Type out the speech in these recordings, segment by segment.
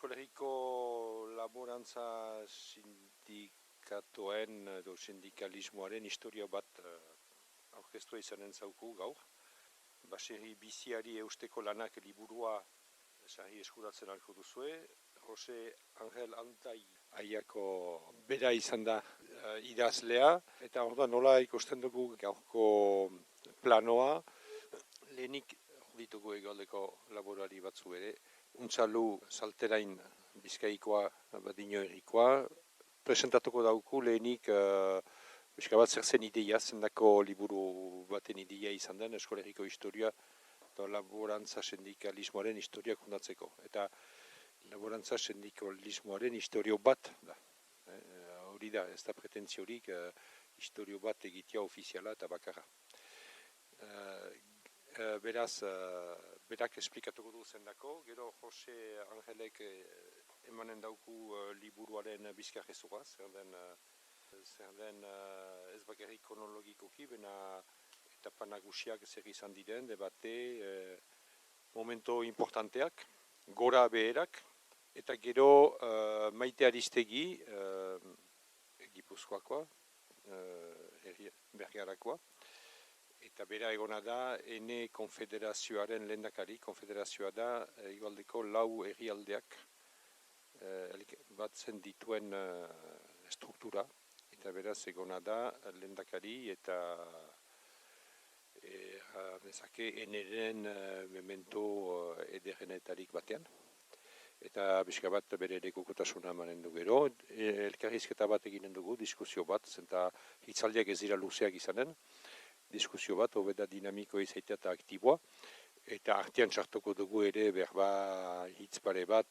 Euskal laborantza sindikatoen edo sindikalismoaren historia bat aurkeztua izanen zauku gaur. Baserri biziari eusteko lanak liburua sarri eskuratzen alko duzue. Jose Angel Antai aiako bera izan da idazlea. Eta orduan nola ikusten dugu gaurko planoa. Lehenik ditugu egaldeko laborari batzu ere. Untzalu Salterain Bizkaikoa, Badino Herrikoa, presentatuko dauku lehenik bat zer zen ideia, zendako liburu baten ideia izan den, Euskal Herriko historia eta laborantza sindikalismoaren historiak fundatzeko. Eta laborantza sindikalismoaren historio bat da. Hori da, ez da pretentziorik historio bat egitea ofiziala eta bakarra. Beraz, berak esplikatuko du zendako, gero Jose Angelek emanen dauku liburuaren bizkarrezua, zer den ez bakarrik kronologikoki, bena etapa nagusiak zer izan diren, debate, momento importanteak, gora beherak, eta gero Maite Aristegi, Gipuzkoakoa, Bergarakoa, eta bera egona da, ene konfederazioaren lehendakari, konfederazioa da igualdeko lau herrialdeak batzen dituen struktura, eta beraz egona da lehendakari eta nezake eneren memento ederrenetarik batean. Eta bizka bat bere lekukotasuna emanen du gero, elkarrizketa bat eginen dugu, diskusio bat, zenta hitzaldiak ez dira luzeak izanen, diskusio bat, hobeda dinamiko izaitea eta aktiboa, eta artean txartuko dugu ere berba hitz pare bat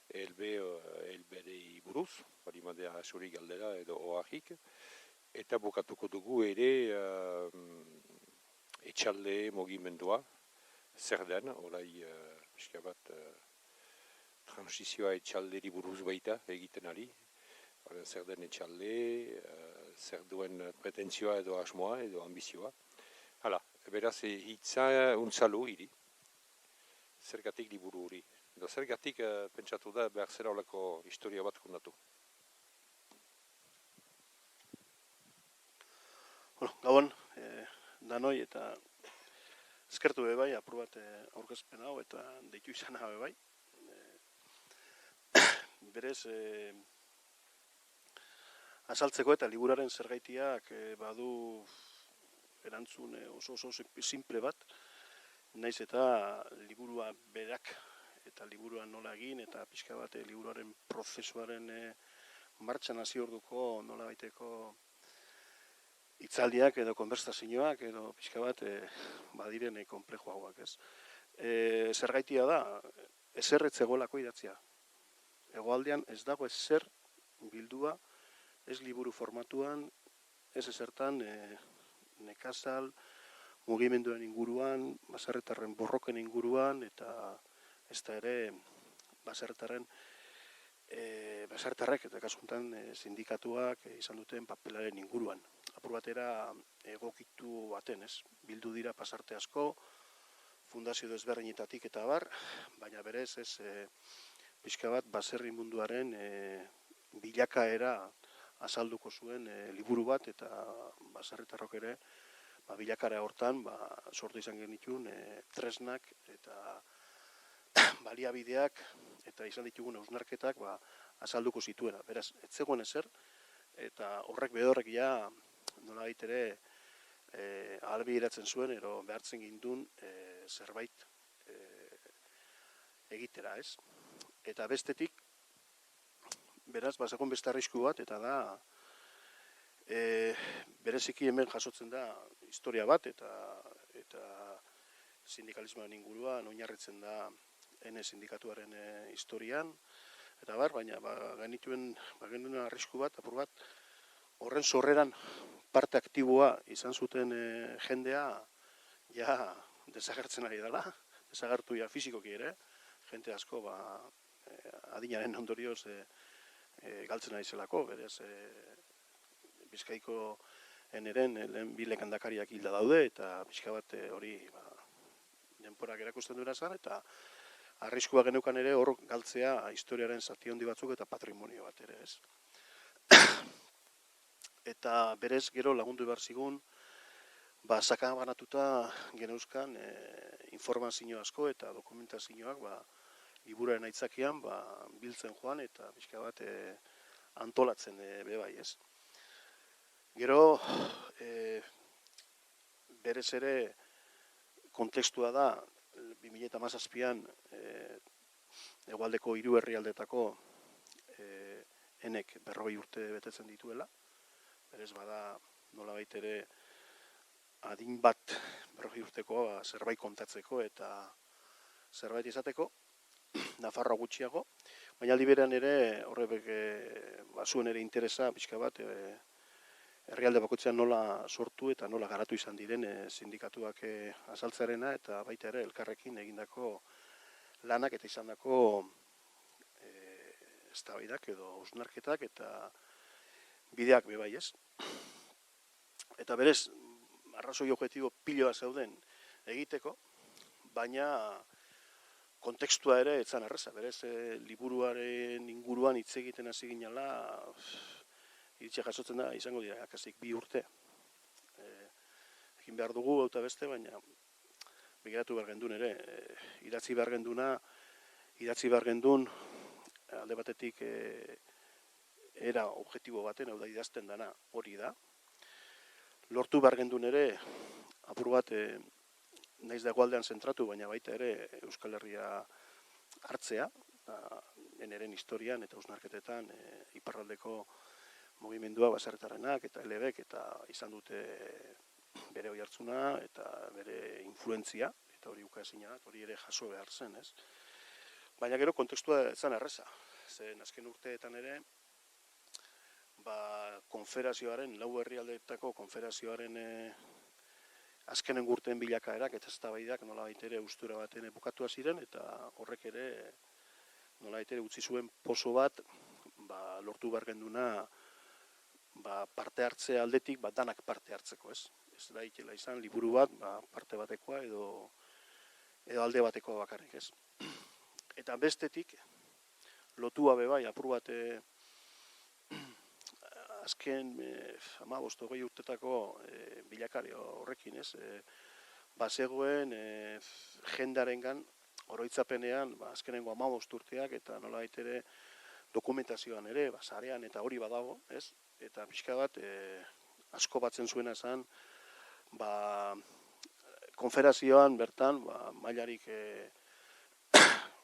elberei buruz, hori madea asuri galdera edo oahik, eta bukatuko dugu ere etxalde mogimendua, zer den, orai pixka bat transizioa etxalderi buruz baita egiten ari, zer den etxalde, zer duen pretentzioa edo asmoa edo ambizioa. Hala, beraz hitza untzalu hiri, zergatik liburu hori. Edo zergatik pentsatu da behar zera olako historia bat kondatu. Gabon, danoi eta eskertu bai, apur bat aurkezpen hau eta deitu izan hau bai. Berez, azaltzeko eta liburaren zergaitiak badu erantzun oso simple bat, naiz eta liburua berak eta liburua nola egin eta pixka bat liburuaren prozesuaren martxan hasi orduko nola baiteko hitzaldiak edo konbertsazioak edo pixka bat badiren konplejo hauak, ez. Zergaitia da, ezer ez zegoelako idatzia. Hegoaldean ez dago ezer bildua, ez liburu formatuan, ez ezertan nekazal, mugimenduen inguruan, baserritarren borroken inguruan, eta ez da ere baserritarrek eta kasuntan sindikatuak izan duten papelaren inguruan. Apur batera egokitu baten, ez? Bildu dira pasarte asko, fundazio desberdinetatik eta bar, baina berez ez pixka bat baserri munduaren bilakaera azalduko zuen liburu bat eta baserritarrok ere bilakara hortan sortu izan genituen tresnak eta baliabideak eta izan ditugun hausnarketak azalduko zituena. Beraz, ez zegoen ezer eta horrek bedorrek ja nolabait ere ahalbideratzen zuen edo behartzen gindun zerbait egitera, ez? Eta bestetik, beraz, bazegoen beste arrisku bat, eta da, bereziki hemen jasotzen da historia bat, eta sindikalismoaren inguruan oinarritzen da ene sindikatuaren historian, eta baina genituen arrisku bat, apur bat, horren sorreran parte aktiboa izan zuten jendea, ja desagertzen ari dela, desagertu ja fizikoki ere, jente asko adinaren ondorioz galtzen ari zelako, berez Bizkaiko eneren lehen bi lekandakariak hilda daude, eta pixka bat hori denporak erakusten duena zen, eta arriskua geneukan ere hor galtzea historiaren zati handi batzuk eta patrimonio bat ere, ez. Eta berez gero lagundu behar zigun, sakabanatuta geneuzkan informazio asko eta dokumentazioak liburuaren aitzakian biltzen joan eta pixka bat antolatzen bebai, ez. Gero berez ere kontekstua da 2017an hegoaldeko 3 herrialdetako enek 40 urte betetzen dituela. Berez bada nolabait ere adin bat 40 urteko zerbait kontatzeko eta zerbait izateko, Nafarroa gutxiago, baina aldi berean ere horrek zuen ere interesa pixka bat herrialde bakoitzean nola sortu eta nola garatu izan diren sindikatuak azaltzarena eta baita ere elkarrekin egindako lanak eta izandako eztabaidak edo hausnarketak eta bideak bebai, ez. Eta berez, arrazoi objektibo piloa zeuden egiteko, baina kontekstua ere etzan erreza. Berez, liburuaren inguruan hitz egiten hasi ginela, iritzia jasotzen da, izango dira, akasik 2 urte. Egin behar dugu, eta beste, baina begiratu behar gendun ere, idatzi behar gendun, alde batetik era objektibo baten, hau da idazten dana hori da. Lortu behar gendun ere, apur bat, naiz da hegoaldean zentratu, baina baita ere Euskal Herria hartzea, eneren historian eta hausnarketetan iparraldeko mugimendua baserritarrenak eta elebek eta izan dute bere oihartzuna eta bere influentzia, eta hori ukaezina da, hori ere jaso behar zen, ez? Baina gero kontekstua etzan erreza, zen azken urteetan ere, konferazioaren, 4 herrialdeetako konferazioaren azkenen urteen bilakaerak eta eztabaidak nolabait ere ustura baten bukatua ziren eta horrek ere nolabait ere utzi zuen poso bat lortu behar genduna parte hartze aldetik danak parte hartzeko, ez? Ez da ikela izan liburu bat parte batekoa edo alde batekoa bakarrik, ez? Eta bestetik lotua bebai apur bat azken 15-20 urtetako bilakari horrekin, ez? Bazegoen jendarengan oroitzapenean azkenengo 15 urteak eta nolabait ere dokumentazioan ere, sarean eta hori badago, ez? Eta pixka bat asko batzen zuena zen, konferazioan bertan mailarik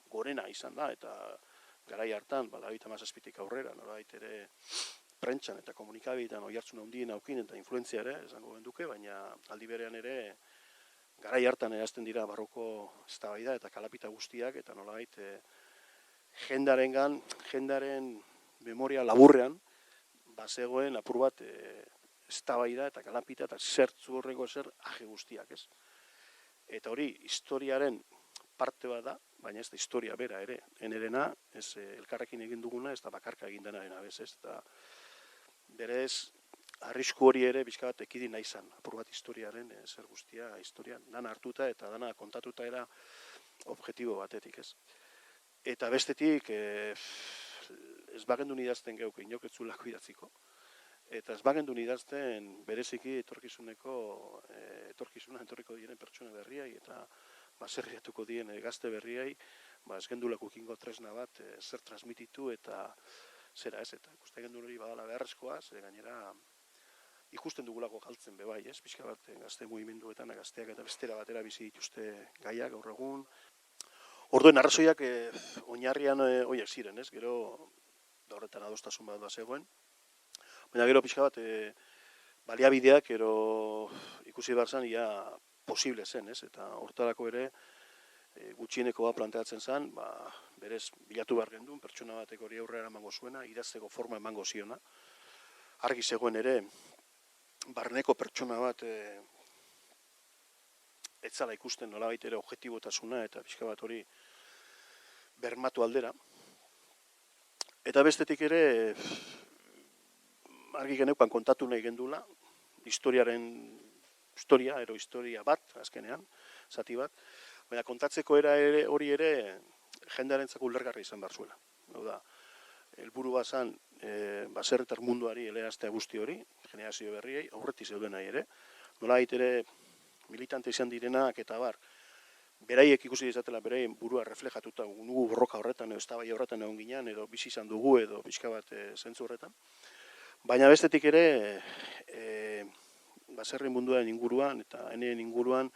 gorena izan da eta garai hartan 2017tik aurrera nolabait ere prentsan eta komunikabideetan oihartzun handien aukin eta influentzia ere, esango genduke, baina aldi berean ere garai hartan erazten dira barruko eztabaida eta kalapita guztiak eta nolabait jendaren memoria laburrean bazegoen apur bat eztabaida eta kalapita eta zertzu horreko zer aje guztiak, ez? Eta hori historiaren parte bat da, baina ez da historia bera ere, enerena, ez elkarrekin egin duguna, ez da bakarka egin denarena, ez? Eta berez, arrisku hori ere bizka bat ekidin nahi izan, apur bat historiaren zer guztia, historian dana hartuta eta dana kontatuta era objektibo batetik, ez? Eta bestetik, ez bagendun idazten geuk, inok ez zulako idatziko, eta ez bagendun idazten bereziki etorkizuna etorriko diren pertsona berriai eta baserriatuko dien gazte berriai, ez gendulako ikingo tresna bat zer transmititu eta zera ez, eta ikusten gendun hori badala beharrezkoa, zer gainera ikusten dugulako galtzen bebai, ez? Pixka bat gazte mugimenduetan, gazteak eta bestera batera bizi dituzte gaiak gaur egun. Orduen arrazoiak oinarrian horiek ziren, ez? Gero horretan adostasun bat zegoen. Baina gero pixka bat baliabideak ikusi behar zen ia posible zen, ez? Eta hortarako ere gutxieneko bat planteatzen zen, berez bilatu behar gendun, pertsona batek hori aurrera emango zuena, idazteko forma emango ziona. Argi zegoen ere, barneko pertsona bat etzala ikusten nolabait ere objektibotasuna eta pixka bat hori bermatu aldera. Eta bestetik ere, argi geneukan kontatu nahi gendula, historia bat, azkenean, zati bat, baina kontatzeko hori ere jendearentzako ulergarri izan behar zuela. Hau da, helburua zen baserritar munduari eleaztea guzti hori, generazio berriei, aurretik zeuden nahi ere, nolabait ere militante izan direnak eta bar, beraiek ikusi dezatela beraien burua reflejatuta nugu borroka horretan, edo eztabaida horretan egon ginean, edo bizi izan dugu, edo pixka bat zentzu horretan. Baina bestetik ere, baserri munduaren inguruan eta eneen inguruan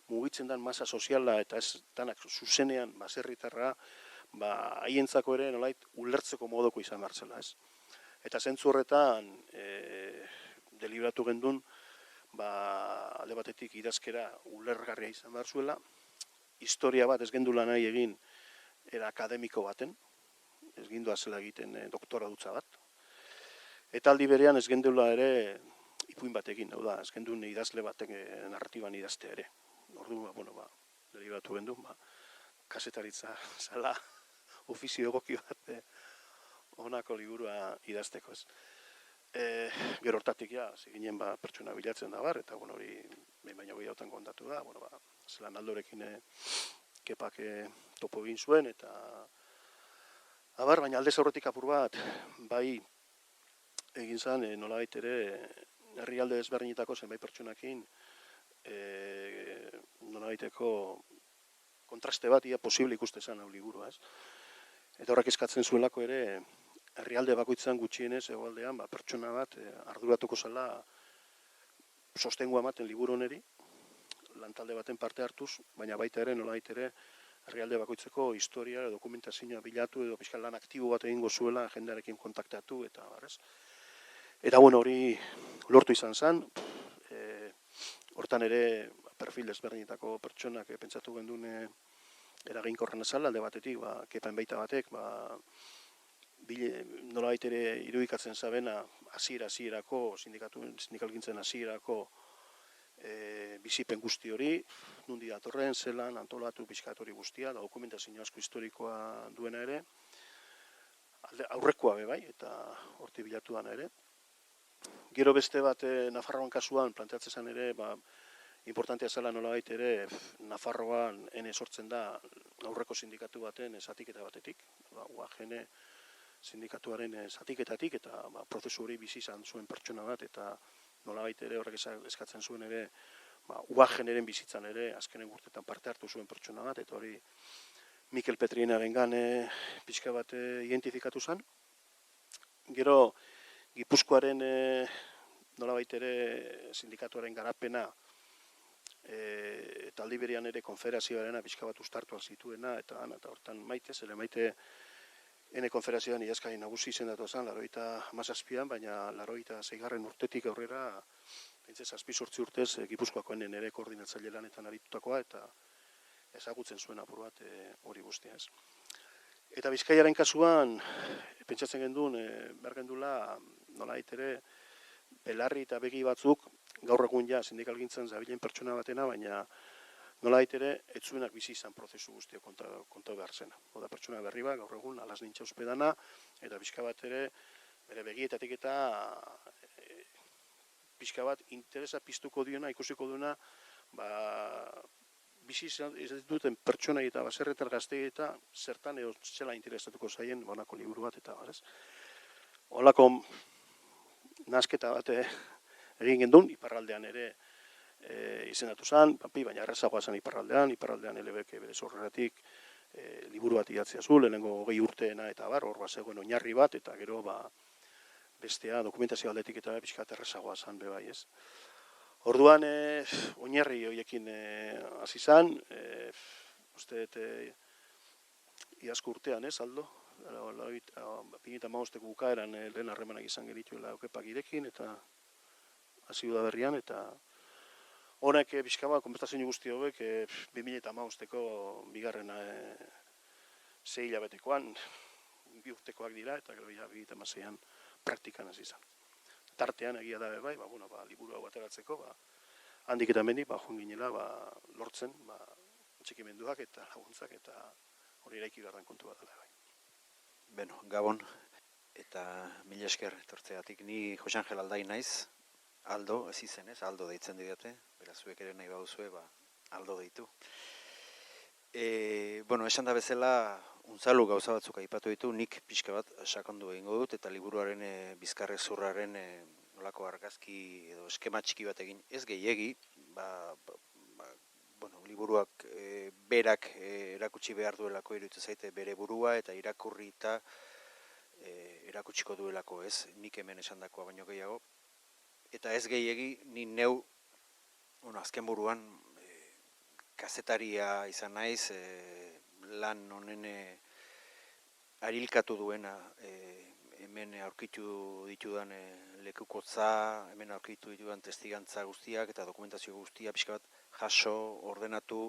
mugitzen den masa soziala eta ez danak zuzenean baserritarra, haientzako ere nolait ulertzeko modoko izan hartzela, ez. Eta zentzu horretan deliberatu gendun, alde batetik idazkera ulergarria izan behar zuela, historia bat ez gendula nahi egin era akademiko baten, ez gindua zela egiten doktora dutza bat, eta aldi berean ez gendula ere ipuin bat egin, hau da, ez gendun idazle batek narratiban idazte ere. Orduan, deliberatu gendun, kasetaritza zala ofizio egoki bat honako liburua idazteko ez. Gero hortatik ziginen pertsona bilatzen da bar, eta hori behin baino gehiagotan kontatu da, zelan Aldorekin kepak topo egin zuen, eta baina aldez aurretik apur bat, bai egin zen nolabait ere herrialde ezberdinetako zenbait pertsonakin nolabaiteko kontraste bat ia posible ikuste zen hau liburua, ez? Eta horrek eskatzen zuelako ere herrialde bakoitzan gutxienez hegoaldean pertsona bat arduratuko zela sostengua ematen liburu honeri, lantalde baten parte hartuz, baina baita ere nolabait ere herrialde bakoitzeko historia edo dokumentazioa bilatu edo pixka lan aktibo bat egingo zuela jendearekin kontaktatu eta barrez. Eta hori lortu izan zen, hortan ere perfil ezberdinetako pertsonak pentsatu gendun eraginkorren azala, alde batetik, kepan baita batek, nolabait ere irudikatzen zabena hasierako sindikalgintzen hasierako bizipen guzti hori, nundi datorren, zelan, antolatu pixkat hori guztia, da dokumentazio asko historikoa duena ere, aurrekoa bai, eta horti bilatuan ere. Gero beste bat Nafarroan kasuan planteatzen zen ere, importantea zela nolabait ere Nafarroan ene sortzen da aurreko sindikatu baten zatiketa batetik, UAGN sindikatuaren zatiketatik, eta prozesu hori bizi izan zuen pertsona bat, eta nolabait ere horrek eskatzen zuen ere, UAGNren bizitzan ere azkenen urtetan parte hartu zuen pertsona bat, eta hori Mikel Petriinarengan pixka bat identifikatu zen. Gero Gipuzkoaren nolabait ere sindikatuaren garapena eta aldi berean ere konfederazioarena pixka bat uztartuak zituena, eta hortan maite ene konfederazioan idazkari nagusi izendatu zen, 87an, baina 86. urtetik aurrera, 7-8 urtez, Gipuzkoakoen ere koordinatzaile lanetan aritutakoa, eta ezagutzen zuen apur bat hori guztia ez. Eta Bizkaiaren kasuan, pentsatzen gendun, behar gendula, nolabait ere, belarri eta begi batzuk, gaur egun sindikalgintzan zabilen pertsona batena, baina nolabait ere, etzuenak bizi izan prozesu guztio konta behar zena. Oda pertsona berri bat, gaur egun, alaz nintxa uspedana, eta pixka bat ere, bere begietatik eta pixka bat interesa piztuko diona, ikusiko duena, bizi ez duten pertsonai eta baserritar gaztei eta zertan edo zela interesatuko zaien honako liburu bat eta barez. Holako nasketa bat egin gendun, iparraldean ere izendatu zen, baina errezagoa zen iparraldean elebeke bere zorreratik liburu bat idatzea zu, lehenengo 20 urteena eta bar, hor zegoen oinarri bat, eta gero bestea dokumentazio aldetik eta pixkat errezagoa zen bebai ez. Orduan, oinarri horiekin hasi zen, uste iazko urtean, Aldo? 2015 bukaeran lehen harremanak izan genituela okepak irekin, eta hasi udaberrian, eta honek pixka bat, konbertazio guzti hauek, 2015ko bigarren 6 hilabetekoan, 2 urtekoak dira, eta gero 2016an praktikan hasi zen. Tartean egia da bai, liburu hau ateratzeko, handik eta mendik, joan ginela, lortzen, atxikimenduak eta laguntzak, eta hori eraiki behar den kontu bat dela bai. Beno, Gabon, eta mila esker etortzeatik, ni Jose Angel Aldai naiz, Aldo, ez izenez, Aldo deitzen didate, beraz zuek ere nahi baduzue, Aldo deitu. Bueno, esan da bezala, Unzalu gauza batzuk aipatu ditu, nik pixka bat sakondu egingo dut, eta liburuaren bizkarrezurraren nolako argazki edo eskema txiki bat egin, ez gehiegi, bueno, liburuak berak erakutsi behar duelako iruditzen zaite bere burua, eta irakurrita erakutsiko duelako, ez, nik hemen esandakoa baino gehiago, eta ez gehiegi, ni neu, bueno, azken buruan, kazetaria izan naiz, lan honen arilkatu duena, hemen aurkitu ditudan lekukotza, hemen aurkitu ditudan testigantza guztiak eta dokumentazio guztia pixka bat jaso, ordenatu,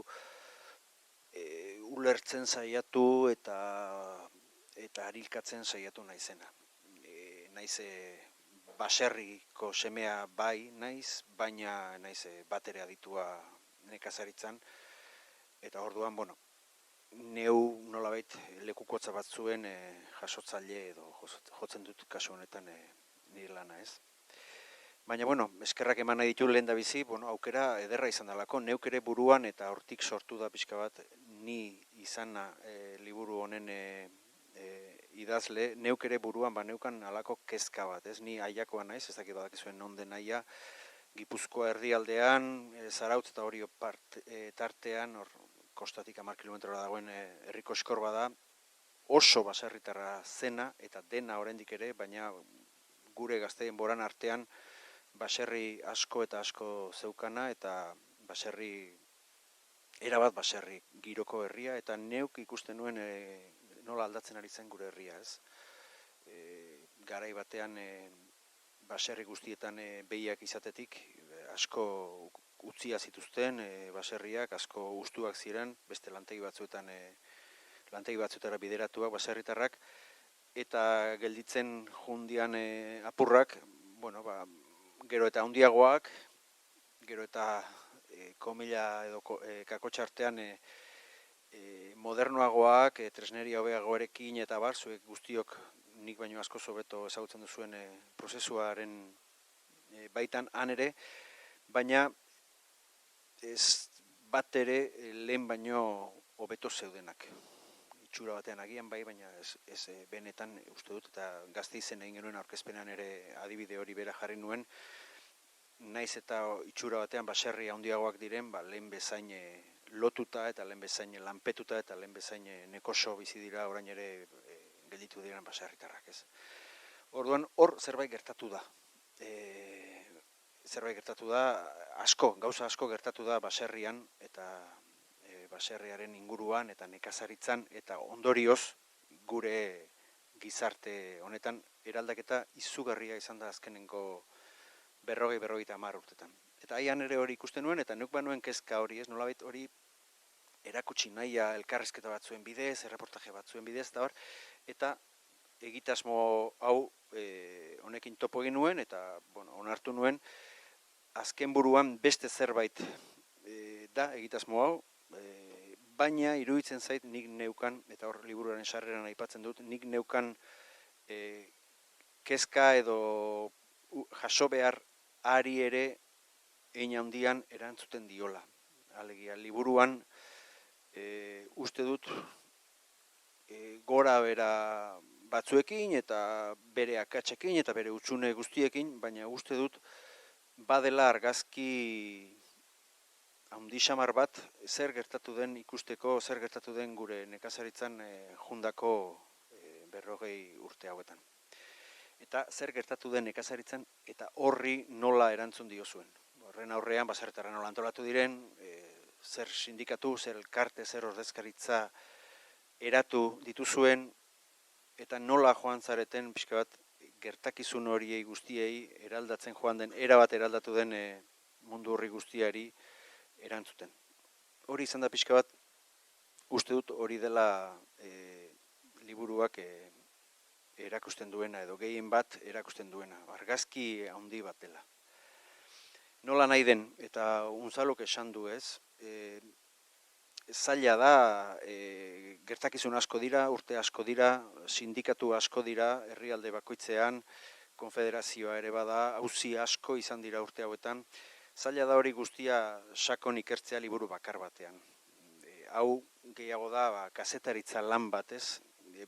ulertzen saiatu eta arilkatzen saiatu naizena. Naiz baserriko semea bai naiz, baina naiz batere aditua nekazaritzan, eta orduan, bueno, neu nolabait lekukotza batzuen jasotzaile edo jotzen dut kasu honetan nire lana, ez. Baina, bueno, eskerrak eman nahi ditu lehen da bizi, bueno, aukera ederra izan dalako, neuk ere buruan eta hortik sortu da pixka bat ni izana liburu honen idazle, neuk ere buruan neukan alako kezka bat, ez, ni aiakoa naiz, ez dakit badakizuen non den aia, Gipuzkoa erdialdean, Zarautz eta Orio tartean, hor kostatik 10 kilometrora dagoen herriko eskorba da, oso baserritarra zena, eta dena oraindik ere, baina gure gazteen boran artean baserri asko eta asko zeukana, eta erabat baserri giroko herria, eta neuk ikusten nuen nola aldatzen ari zen gure herria, ez. Garai batean baserri guztietan behiak izatetik, asko utzia zituzten baserriak, asko hustuak ziren, beste lantegi batzuetara bideratuak baserritarrak, eta gelditzen jundian apurrak, bueno, gero eta handiagoak, gero eta komila edo kakotxartean modernoagoak, tresneria hobeagoarekin eta bar, zuek guztiok nik baino asko hobeto ezagutzen duzuen prozesuaren baitan han ere, baina ez bat ere lehen baino hobeto zeudenak. Itxura batean agian bai, baina ez benetan uste dut, eta Gasteizen egin genuen aurkezpenean ere adibide hori bera jarri nuen, naiz eta itxura batean baserri handiagoak diren, lehen bezain lotuta eta lehen bezain lanpetuta eta lehen bezain nekoso bizi dira orain ere gelditu diren baserritarrak, ez. Orduan, hor zerbait gertatu da. Gauza asko gertatu da baserrian eta baserriaren inguruan eta nekazaritzan eta ondorioz gure gizarte honetan eraldaketa izugarria izan da azkenengo 40-50 urtetan. Eta haian ere hori ikusten nuen, eta neuk banuen kezka hori, ez, nolabait hori erakutsi nahia elkarrizketa batzuen bidez, erreportaje batzuen bidez, eta egitasmo hau honekin topo egin nuen, eta onartu nuen, azken buruan beste zerbait da egitasmo hau, baina iruditzen zait nik neukan, eta hor liburuaren sarreran aipatzen dut, nik neukan kezka edo jaso behar ari ere hein handian erantzuten diola. Alegia, liburuan uste dut gora bera batzuekin eta bere akatsekin eta bere hutsune guztiekin, baina uste dut badela argazki handi xamar bat zer gertatu den ikusteko, zer gertatu den gure nekazaritzan jundako 40 urte hauetan. Eta zer gertatu den nekazaritzan eta horri nola erantzun diozuen. Horren aurrean baserritarra nola antolatu diren, zer sindikatu, zer elkarte, zer ordezkaritza eratu dituzuen, eta nola joan zareten pixka bat gertakizun horiei guztiei eraldatzen joan den, erabat eraldatu den mundu horri guztiari erantzuten. Hori izan da pixka bat, uste dut hori dela liburuak erakusten duena, edo gehien bat erakusten duena, argazki handi bat dela. Nola nahi den, eta Unzaluk esan du ez, zaila da, gertakizun asko dira, urte asko dira, sindikatu asko dira, herrialde bakoitzean, konfederazioa ere bada, auzi asko izan dira urte hauetan, zaila da hori guztia sakon ikertzea liburu bakar batean. hau gehiago da kazetaritza lan bat, ez?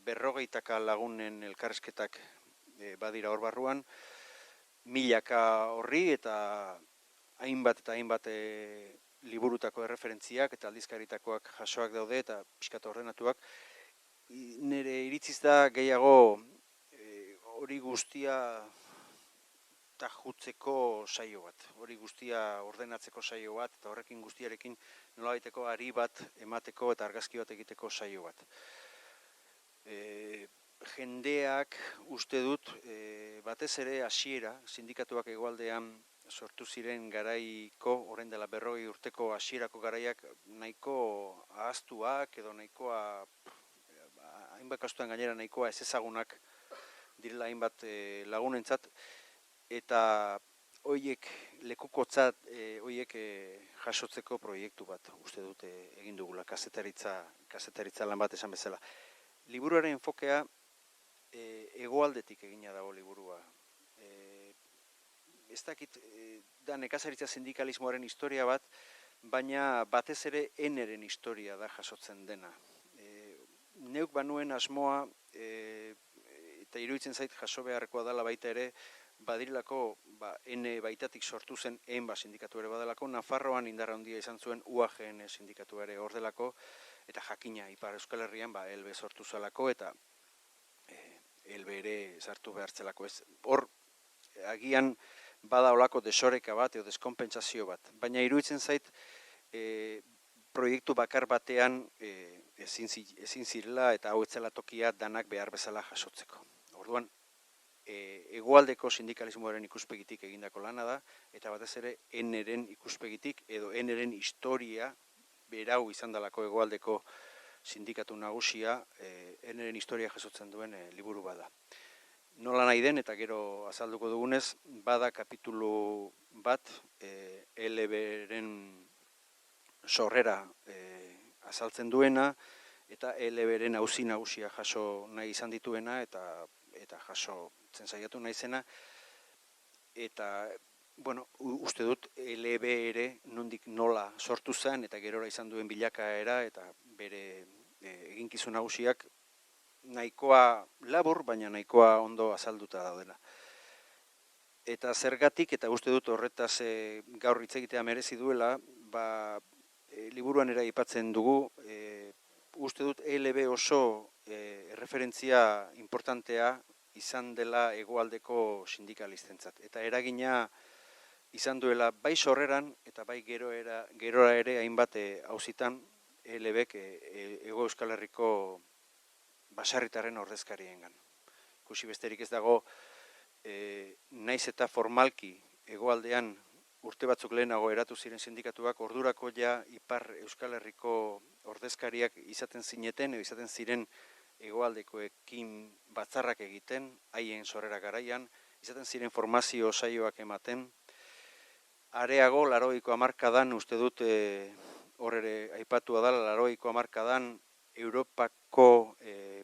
40 lagunen elkarrizketak badira hor barruan, milaka horri eta hainbat liburutako erreferentziak eta aldizkaritakoak jasoak daude eta pixkat ordenatuak. Nire iritziz da gehiago hori guztia tajutzeko saio bat, hori guztia ordenatzeko saio bat, eta horrekin guztiarekin nolabaiteko ari bat emateko eta argazki bat egiteko saio bat. Jendeak uste dut, batez ere hasiera, sindikatuak hegoaldean sortu ziren garaiko, orain dela 40 urteko hasierako garaiak nahiko ahaztuak edo nahikoa, hainbat kasutan gainera nahikoa ez ezagunak direla hainbat lagunentzat, eta horiek lekukotzat, horiek jasotzeko proiektu bat uste dute egin dugula, kazetaritza lan bat esan bezala. Liburuaren enfokea hegoaldetik egina dago liburua. Ez dakit, da nekazaritza sindikalismoaren historia bat, baina batez ere eneren historia da jasotzen dena. Neuk banuen asmoa, eta iruditzen zait jaso beharrekoa dela baita ere, badirilako ene baitatik sortu zen sindikatu ere badalako, Nafarroan indarra handia izan zuen UAGN sindikatu ere hor delako, eta jakina Ipar Euskal Herrian ELB sortu zalako eta ELB ere sartu behartzelako. Hor agian bada olako desoreka bat edo deskonpentsazio bat, baina iruditzen zait proiektu bakar batean ezin zirela eta hau etzela tokia danak behar bezala jasotzeko. Orduan, hegoaldeko sindikalismoaren ikuspegitik egindako lana da, eta batez ere eneren ikuspegitik edo eneren historia berau izan dalako hegoaldeko sindikatu nagusia, eneren historia jasotzen duen liburu bada. Nola nahi den, eta gero azalduko dugunez, bada kapitulu bat ELB-ren sorrera azaltzen duena, eta ELB-ren auzi nagusia jaso nahi izan dituena, eta jasotzen saiatu nahi zena, eta, bueno, uste dut ELB ere nondik nola sortu zen, eta gerora izan duen bilakaera, eta bere eginkizun nagusiak nahikoa labur, baina nahikoa ondo azalduta daudela. Eta zergatik, eta uste dut horretaz gaur hitz egitea merezi duela, liburuan ere aipatzen dugu, uste dut ELB oso erreferentzia importantea izan dela hegoaldeko sindikalistentzat. Eta eragina izan duela bai sorreran eta bai gerora ere hainbat auzitan ELBek Hego Euskal Herriko baserritarren ordezkariengan. Ikusi besterik ez dago, naiz eta formalki hegoaldean urte batzuk lehenago eratu ziren sindikatuak, ordurako ja Ipar Euskal Herriko ordezkariak izaten zineten, edo izaten ziren hegoaldekoekin batzarrak egiten, haien sorrera garaian, izaten ziren formazio saioak ematen. Areago, 80ko hamarkadan, uste dut, hor ere aipatua da, 80ko hamarkadan Europako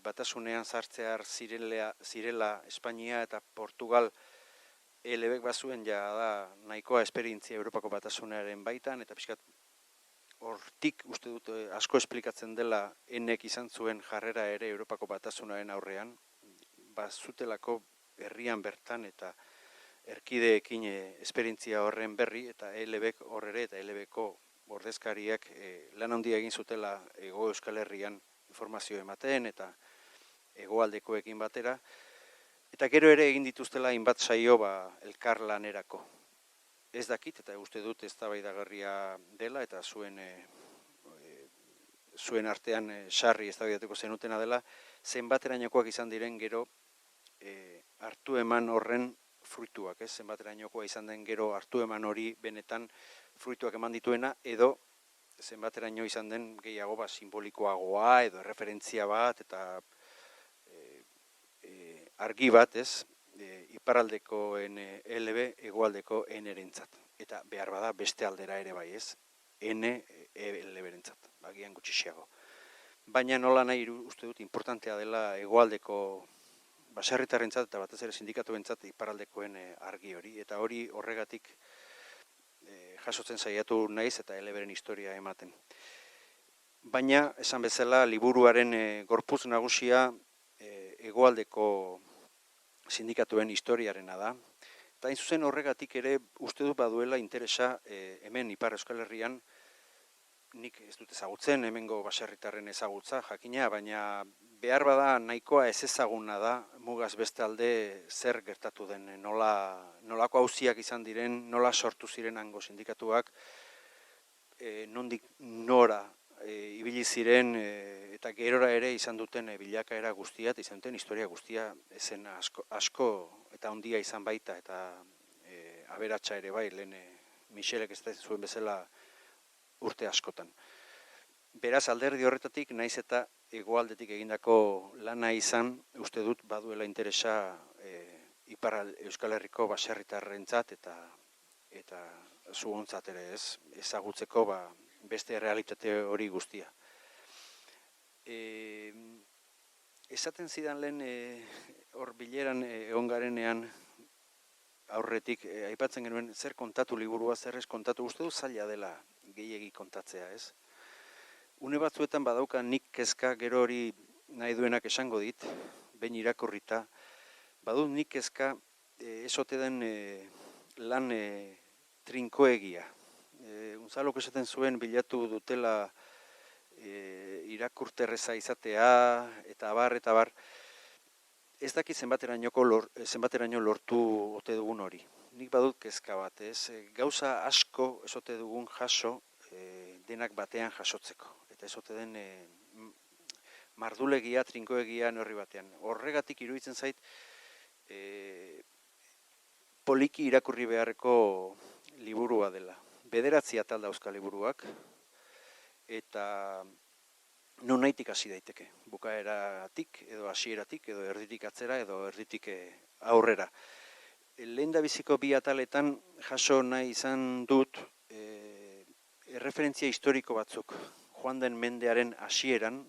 batasunean sartzear zirela Espainia eta Portugal ELBek bazuen ja da nahikoa esperientzia Europako batasunearen baitan, eta pixkat hortik uste dut asko esplikatzen dela enek izan zuen jarrera ere Europako batasunaren aurrean, bazutelako herrian bertan eta erkideekin esperientzia horren berri, eta ELBek horre eta ELBko ordezkariak lan handia egin zutela Hego Euskal Herrian informazio ematen eta hegoaldekoekin batera, eta gero ere egin dituztela hainbat saio elkar lanerako. Ez dakit, eta uste dut eztabaidagarria dela, eta zuen artean sarri eztabaidatuko zenutena dela, zenbaterainokoak izan diren gero hartu eman horren fruituak, zenbaterainokoa izan den gero hartu eman hori benetan fruituak eman dituena, edo zenbateraino izan den gehiago simbolikoagoa, edo referentzia bat, eta argi bat, iparaldekoen ELB, hegoaldeko enerentzat. Eta behar bada beste aldera ere bai, ELB-rentzat, bagian gutxixiago. Baina nola nahi uste dut importantea dela hegoaldeko baserritarrentzat eta batez ere sindikatuentzat iparaldekoen argi hori, eta hori horregatik jasotzen saiatu naiz eta ELB-ren historia ematen. baina esan bezala liburuaren gorputz nagusia hegoaldeko sindikatuen historiarena da. Eta hain zuzen horregatik ere uste dut baduela interesa hemen Ipar Euskal Herrian, nik ez dut ezagutzen, hemengo baserritarren ezagutza jakina, baina behar bada nahikoa ez ezaguna da mugaz bestalde zer gertatu den, nolako auziak izan diren, nola sortu ziren hango sindikatuak, nondik nora ibili ziren eta gerora ere izan duten bilakaera guztia, eta izan duten historia guztia ezen asko eta handia izan baita, eta aberatsa ere bai, lehen Michelek ez da zuen bezala urte askotan. Beraz, alderdi horretatik, naiz eta hegoaldetik egindako lana izan, uste dut baduela interesa Ipar Euskal Herriko baserritarrentzat eta zuontzat ere ezagutzeko beste realitate hori guztia. Esaten zidan lehen hor bileran egon garenean aurretik aipatzen genuen zer kontatu liburua, zer ez kontatu, uste du zaila dela gehiegi kontatzea, ez? Une batzuetan badauka nik kezka, gero hori nahi duenak esango dit, behin irakurrita, badut nik kezka esote den lan trinkoegia. Unzalok esaten zuen bilatu dutela irakurterreza izatea, eta bar. Ez dakit zenbateraino lortu ote dugun hori. Nik badut kezka bat, ez? Gauza asko esote dugun jaso denak batean jasotzeko. Eta esote den mardulegia, trinkoegia neurri batean. Horregatik iruditzen zait poliki irakurri beharreko liburua dela. 9 atal dauzka liburuak, eta nonaitik hasi daiteke. Bukaeratik, edo hasieratik, edo erditik atzera, edo erditik aurrera. Lehendabiziko 2 ataletan jaso nahi izan dut erreferentzia historiko batzuk. Joan den mendearen hasieran,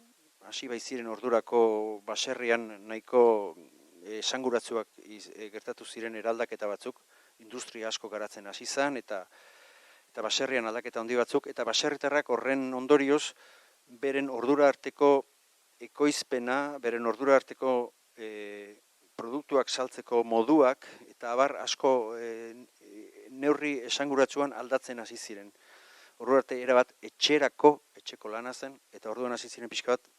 hasi baiziren ordurako baserrian nahiko esanguratsuak gertatu ziren eraldaketa batzuk, industria asko garatzen hasi zen, eta baserrian aldaketa handi batzuk, eta baserritarrak horren ondorioz, beren ordura arteko ekoizpena, beren ordura arteko produktuak saltzeko moduak, eta abar asko neurri esanguratsuan aldatzen hasi ziren. Ordura arte erabat etxeko lana zen, eta orduan hasi ziren pixka bat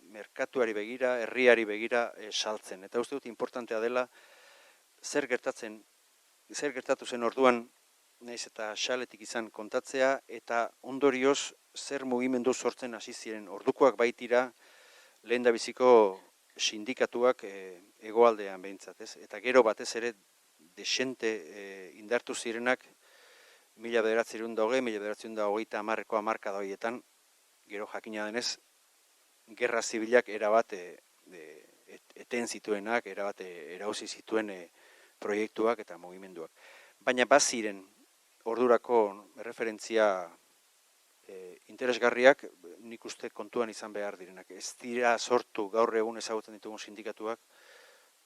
merkatuari begira, herriari begira saltzen. Eta uste dut importantea dela zer gertatu zen orduan, naiz eta xaletik izan kontatzea, eta ondorioz zer mugimendu sortzen hasi ziren. Ordukoak baitira lehendabiziko sindikatuak hegoaldean behintzat, ez? Eta gero batez ere desente indartu zirenak 1920, 1930ko hamarkada horietan, gero jakina denez, gerra zibilak erabat eten zituenak, erabat erauzi zituen proiektuak eta mugimenduak. Baina baziren ordurako referentzia interesgarriak, nik uste kontuan izan behar direnak. Ez dira sortu gaur egun ezagutzen ditugun sindikatuak,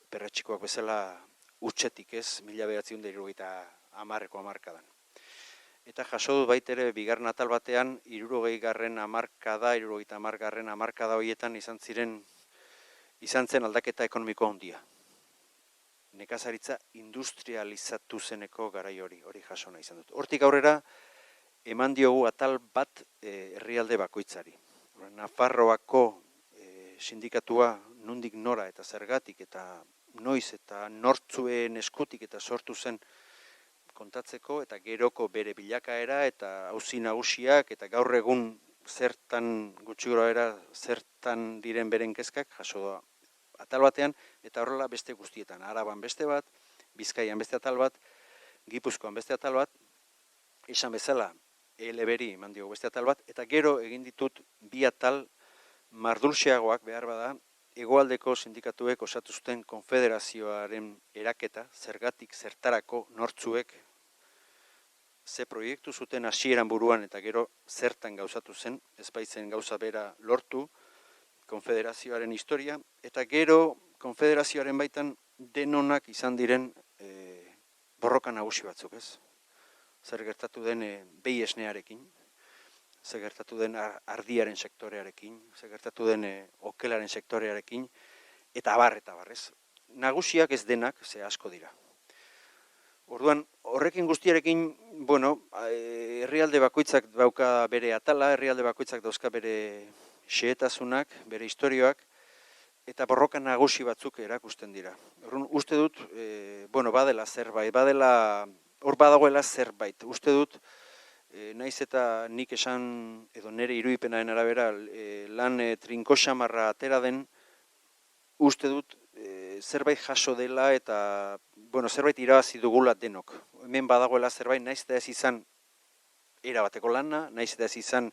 perretxikoak bezala utxetik, ez, 1970ko hamarkadan. Eta jaso dut baitere bigarren atal batean, 60garren hamarkada, 70garren hamarkada horietan izan zen aldaketa ekonomiko handia. Nekazaritza industrializatu zeneko garai hori jaso nahi izan dut. Hortik aurrera, eman diogu atal bat herrialde bakoitzari. Nafarroako sindikatua nondik nora eta zergatik eta noiz eta nortzuen eskutik eta sortu zen kontatzeko, eta geroko bere bilakaera eta auzi nagusiak eta gaur egun zertan gutxi goraera zertan diren beren kezkak jaso da atal batean, eta horrela beste guztietan. Araban beste bat, Bizkaian beste atal bat, Gipuzkoan beste atal bat, esan bezala eleberi eman diogu beste atal bat, eta gero egin ditut 2 atal mardulxeagoak behar bada, hegoaldeko sindikatuek osatuzten konfederazioaren eraketa, zergatik, zertarako, nortzuek, ze proiektu zuten hasieran buruan eta gero zertan gauzatu zen, ez baitzen gauza bera lortu, konfederazioaren historia, eta gero konfederazioaren baitan denonak izan diren borroka nagusi batzuk, ez? Zer gertatu den behi esnearekin. ze gertatu den ardiaren sektorearekin, ze gertatu den okelaren sektorearekin, eta abar, ez. Nagusiak ez denak, ze asko dira. Orduan, horrekin guztiarekin, herrialde bakoitzak dauka bere atala, herrialde bakoitzak dauzka bere xehetasunak, bere historioak, eta borroka nagusi batzuk erakusten dira. Orduan, uste dut, badela zerbait, hor badagoela zerbait. Uste dut, naiz eta nik esan, edo nire irudipenaren arabera, lan trinkoxamarra atera den, uste dut, zerbait jaso dela eta, zerbait irabazi dugula denok. Hemen badagoela zerbait, naiz eta ez izan erabateko lana, naiz eta ez izan,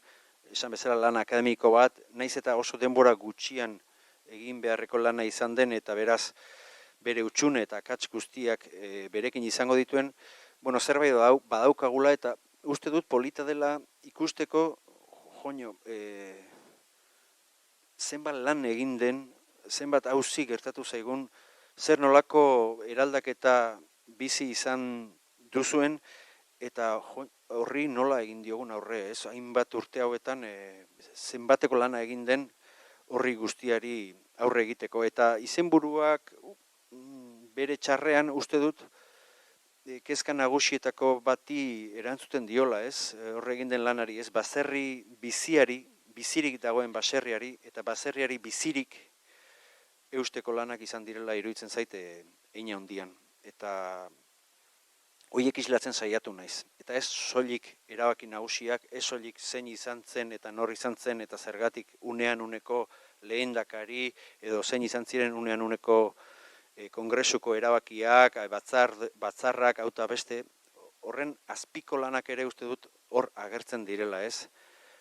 esan bezala lan akademiko bat, naiz eta oso denbora gutxian egin beharreko lana izan den, eta beraz, bere utxune eta akats guztiak berekin izango dituen, zerbait badaukagula, eta uste dut polita dela ikusteko, zenbat lan egin den, zenbat auzi gertatu zaigun, zer nolako eraldaketa bizi izan duzuen, eta horri nola egin diogun aurre, ez? Hainbat urte hauetan zenbateko lana egin den horri guztiari aurre egiteko. Eta izenburuak bere txarrean uste dut kezka nagusietako bati erantzuten diola, ez? Horre egin den lanari, ez? Baserri biziari, bizirik dagoen baserriari, eta baserriari bizirik eusteko lanak izan direla iruditzen zaite eine handian. Eta horiek islatzen saiatu naiz. Eta ez soilik erabaki nagusiak, ez soilik zein izan zen eta nor izan zen eta zergatik unean uneko lehendakari edo zein izan ziren unean uneko kongresuko erabakiak, batzarrak, auta beste, horren azpiko lanak ere uste dut hor agertzen direla, ez?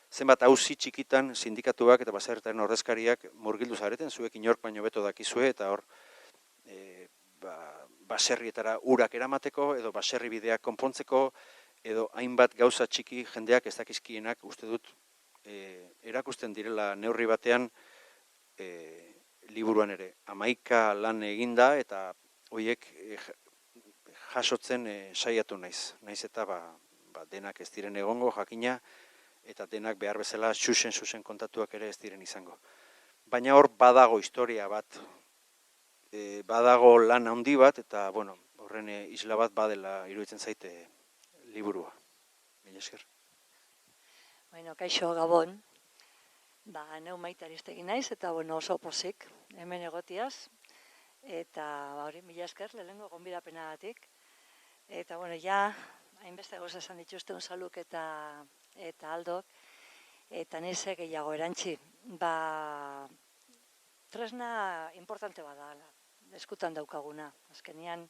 Zenbat auzi txikitan sindikatuak eta baserritaren ordezkariak murgildu zareten, zuek inork baino beto dakizue, eta hor baserrietara urak eramateko, edo baserri bideak konpontzeko, edo hainbat gauza txiki jendeak ez dakizkienak uste dut erakusten direla neurri batean liburuan ere. 11 lan eginda eta horiek jasotzen saiatu naiz. Naiz eta denak ez diren egongo jakina, eta denak behar bezala zuzen kontatuak ere ez diren izango. Baina hor badago historia bat, badago lan handi bat, eta horren isla bat badela iruditzen zaite liburua. Mila esker. Kaixo Gabon, neu Maite Aristegui naiz, eta oso pozik hemen egotiaz, eta mila esker lehenengo gonbidapenagatik. Eta ja, hainbeste gauza esan dituzte Unzaluk eta Aldok, eta nire gehiago erantzi. Tresna importante badala, eskutan daukaguna. Azkenian,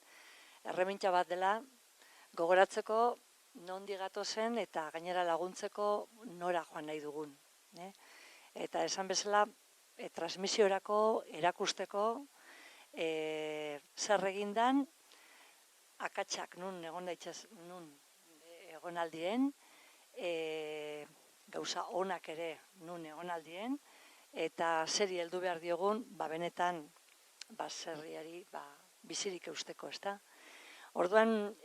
erremintza bat dela, gogoratzeko nondi gatozen eta gainera laguntzeko nora joan nahi dugun. Eta esan bezala, transmisiorako, erakusteko, zer egindan, akatsak nun egon aldien, gauza onak ere nun egon aldien, eta zeri heldu behar diogun, benetan baserriari bizirik eusteko, ezta? Orduan,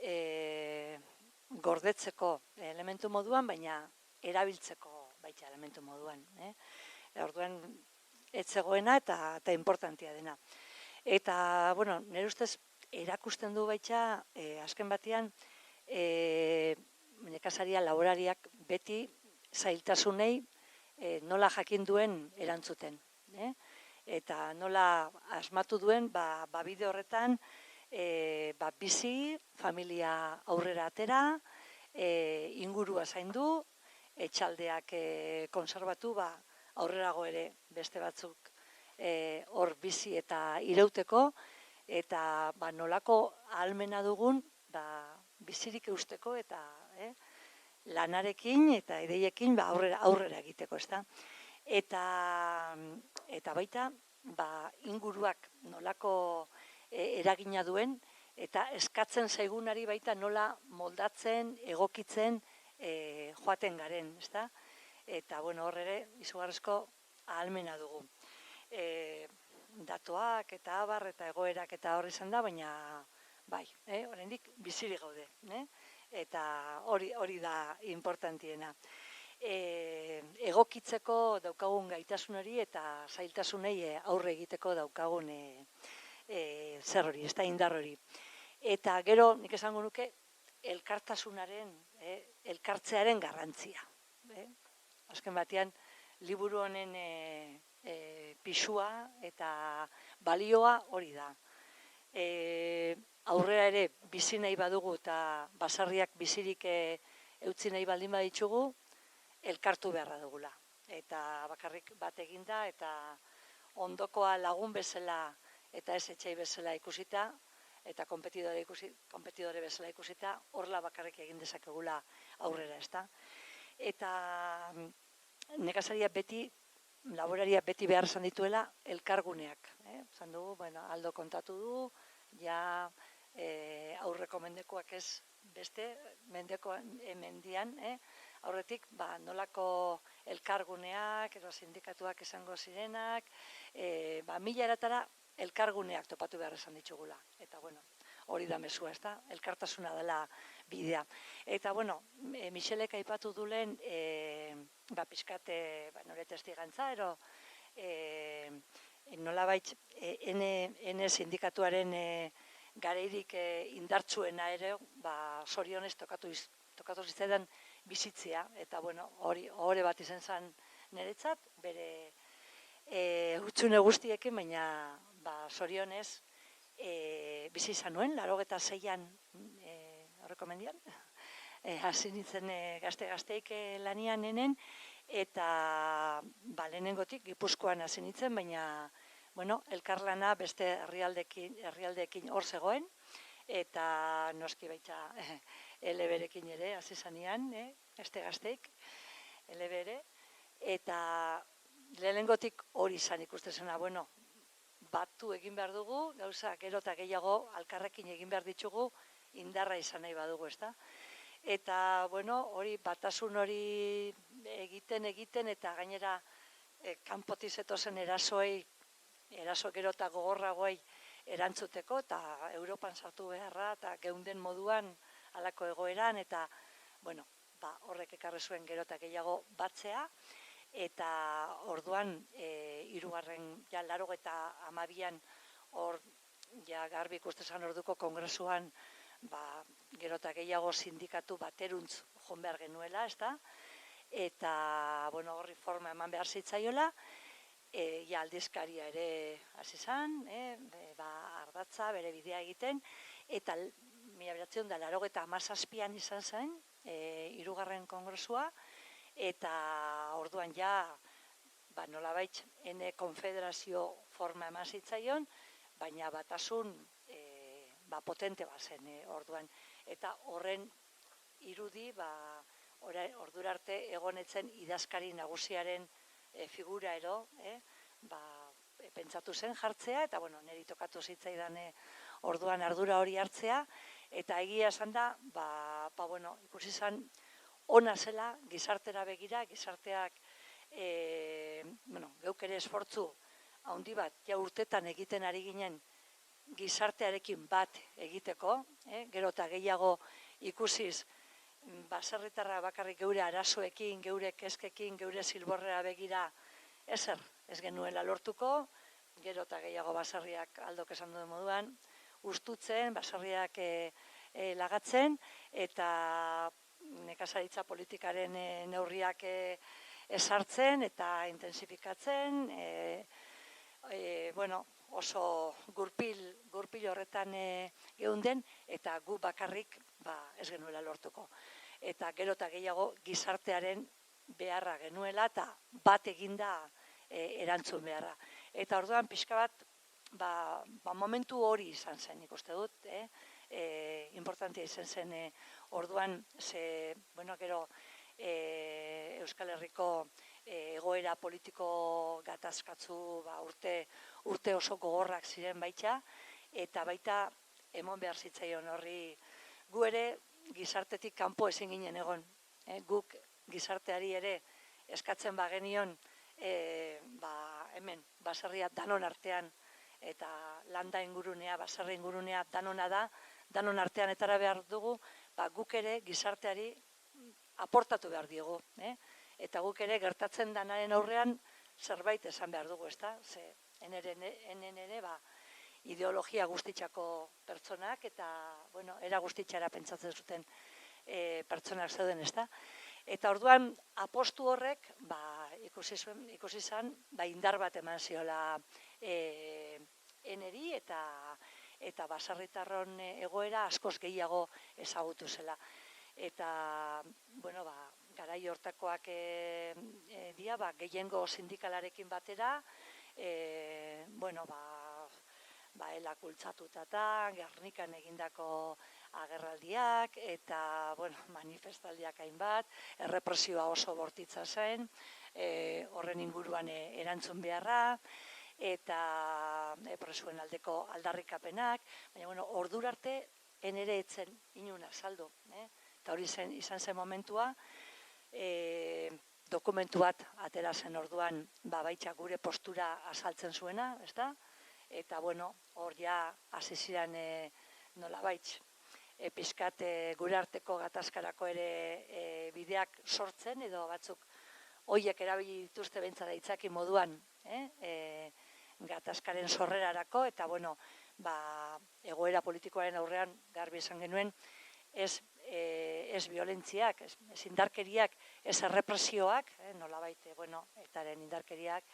gordetzeko elementu moduan, baina erabiltzeko baita elementu moduan. Orduan, etzegoena eta importantia dena. Eta, nire ustez, erakusten du baita, azken batean, nekazaria laborariak beti zailtasunei nola jakin duen erantzuten. Eta nola asmatu duen, bide horretan, bizi, familia aurrera atera, ingurua zaindu, etxaldeak konserbatu, aurrerago ere beste batzuk hor bizi eta irauteko, eta nolako ahalmena dugun bizirik eusteko eta lanarekin eta ideiekin aurrera egiteko, ezta? Eta baita, inguruak nolako eragina duen, eta eskatzen zaigunari baita nola moldatzen, egokitzen joaten garen, ezta? Eta, hor ere, izugarrizko ahalmena dugu. Datoak eta abar eta egoerak eta hor izan da, baina bai, oraindik bizirik gaude, eta hori da importantiena. egokitzeko daukagun gaitasun hori eta zailtasunei aurre egiteko daukagun zer hori, ez da indar hori. Eta gero, nik esango nuke, elkartasunaren, elkartzearen garrantzia. Azken batean, liburu honen pisua eta balioa hori da. Aurrera ere bizi nahi badugu eta basarriak bizirik eutzi nahi baldin baditugu, elkartu beharra dugula. Eta bakarrik bat eginda eta ondokoa lagun bezala eta ez etxai bezala ikusita, eta konpetidore bezala ikusita, horla bakarrik egin dezakegula aurrera, ezta. Eta nekazaria beti, laboraria beti behar izan dituela elkarguneak. Zan dugu, Aldo kontatu du, ja aurreko mendekoak ez beste, mendian, aurretik nolako elkarguneak, edo sindikatuak esango zirenak, mila eratara elkarguneak topatu behar esan ditugula. Eta, hori da mezua, ez da? Elkartasuna dela bidea. Eta, Michelek aipatu dulen, pixkat, nore testigantza, ero, nolabait, ene sindikatuaren gareirik indartsuena ere, zorionez tokatu zitzaidan bizitzea. Eta, hori bat izan zen niretzat, bere hutsune guztiekin, baina zorionez bizi izan nuen, 86an horreko mendian, hasi nintzen gazte-gazteik lanian nenen, eta lehenengotik Gipuzkoan hasi nintzen, baina elkarlana beste herrialdeekin hor zegoen, eta noski baita eleberekin ere hasi zanean, gazte-gazteik elebere, eta lehenengotik hori izan ikustezena, batu egin behar dugu, gauza gero eta gehiago alkarrekin egin behar ditugu, indarra izan nahi badugu, ezta? Eta, hori batasun hori egiten, eta gainera kanpotik zetozen eraso gero eta gogorragoei erantzuteko, eta Europan sartu beharra, eta geunden moduan halako egoeran, eta, horrek ekarri zuen gero eta gehiago batzea, eta orduan, hirugarren, 82an, hor, garbi ikustezan orduko kongresuan, gero eta gehiago sindikatu bateruntz joan behar genuela, ezta? Eta, horri forma eman behar zitzaiola, aldizkaria ere hasi zen, ardatza, bere bidea egiten, eta 1987an izan zen, hirugarren kongresua, eta orduan nolabait, ene konfederazio forma eman zitzaion, baina batasun potente bazen orduan. Eta horren irudi, ordura arte egonetzen idazkari nagusiaren figura ero, pentsatu zen jartzea, eta niri tokatu zitzaidan orduan ardura hori hartzea, eta egia esan da, ikusi zen ona zela gizartera begira, gizarteak geuk ere esfortzu handi bat, urtetan egiten ari ginen gizartearekin bat egiteko, gero eta gehiago ikusiz baserritarra bakarrik geure arazoekin, geure kezkekin, geure zilborrera begira ezer ez genuela lortuko, gero eta gehiago baserriak Aldok esan duen moduan, ustutzen, baserriak lagatzen, eta nekazaritza politikaren neurriak ezartzen eta intensifikatzen, oso gurpil horretan geunden, eta gu bakarrik ez genuela lortuko. Eta gero eta gehiago gizartearen beharra genuela, eta bat eginda erantzun beharra. Eta orduan pixka bat, momentu hori izan zen, ikuste dut, importantia izan zen orduan, gero Euskal Herriko egoera politiko gatazkatzu urte oso gogorrak ziren baita, eta baita emon behar zitzaion horri gu ere gizartetik kanpo ezin ginen egon. Guk gizarteari ere eskatzen bagenion hemen baserria danon artean, eta landa ingurunea, baserri ingurunea danona da, danon artean etara behar dugu, guk ere gizarteari aportatu behar diegu. eta guk ere gertatzen danaren aurrean zerbait esan behar dugu, ezta? Ze enen ere, ideologia guztitzako pertsonak eta, bueno, era guztitzara pentsatzen zuten pertsonak zeuden, ezta? Eta orduan apostu horrek, ikusi zen, indar bat eman ziola eneri eta baserritarron egoera askoz gehiago ezagutu zela. Eta, bueno, garai hortakoak dira, gehiengo sindikalarekin batera, bueno, elak bultzatutatan, Gernikan egindako agerraldiak eta, bueno, manifestaldiak hainbat, errepresioa oso bortitza zen, horren inguruan erantzun beharra, eta presuen aldeko aldarrikapenak, baina, bueno, ordura arte enere etzen inuna saldu, eta hori izan zen momentua, dokumentu bat atera zen orduan, baitxak gure postura azaltzen zuena, ezta? Eta, bueno, hor ja hasi ziren nolabaitz, pixkat gure arteko gatazkarako ere bideak sortzen, edo batzuk horiek erabili dituzte bentsara itzaki moduan, gatazkaren sorrerarako, eta, bueno, egoera politikoaren aurrean garbi esan genuen, ez violentziak, ez indarkeriak, ez errepresioak, nolabait, bueno, etaren indarkeriak,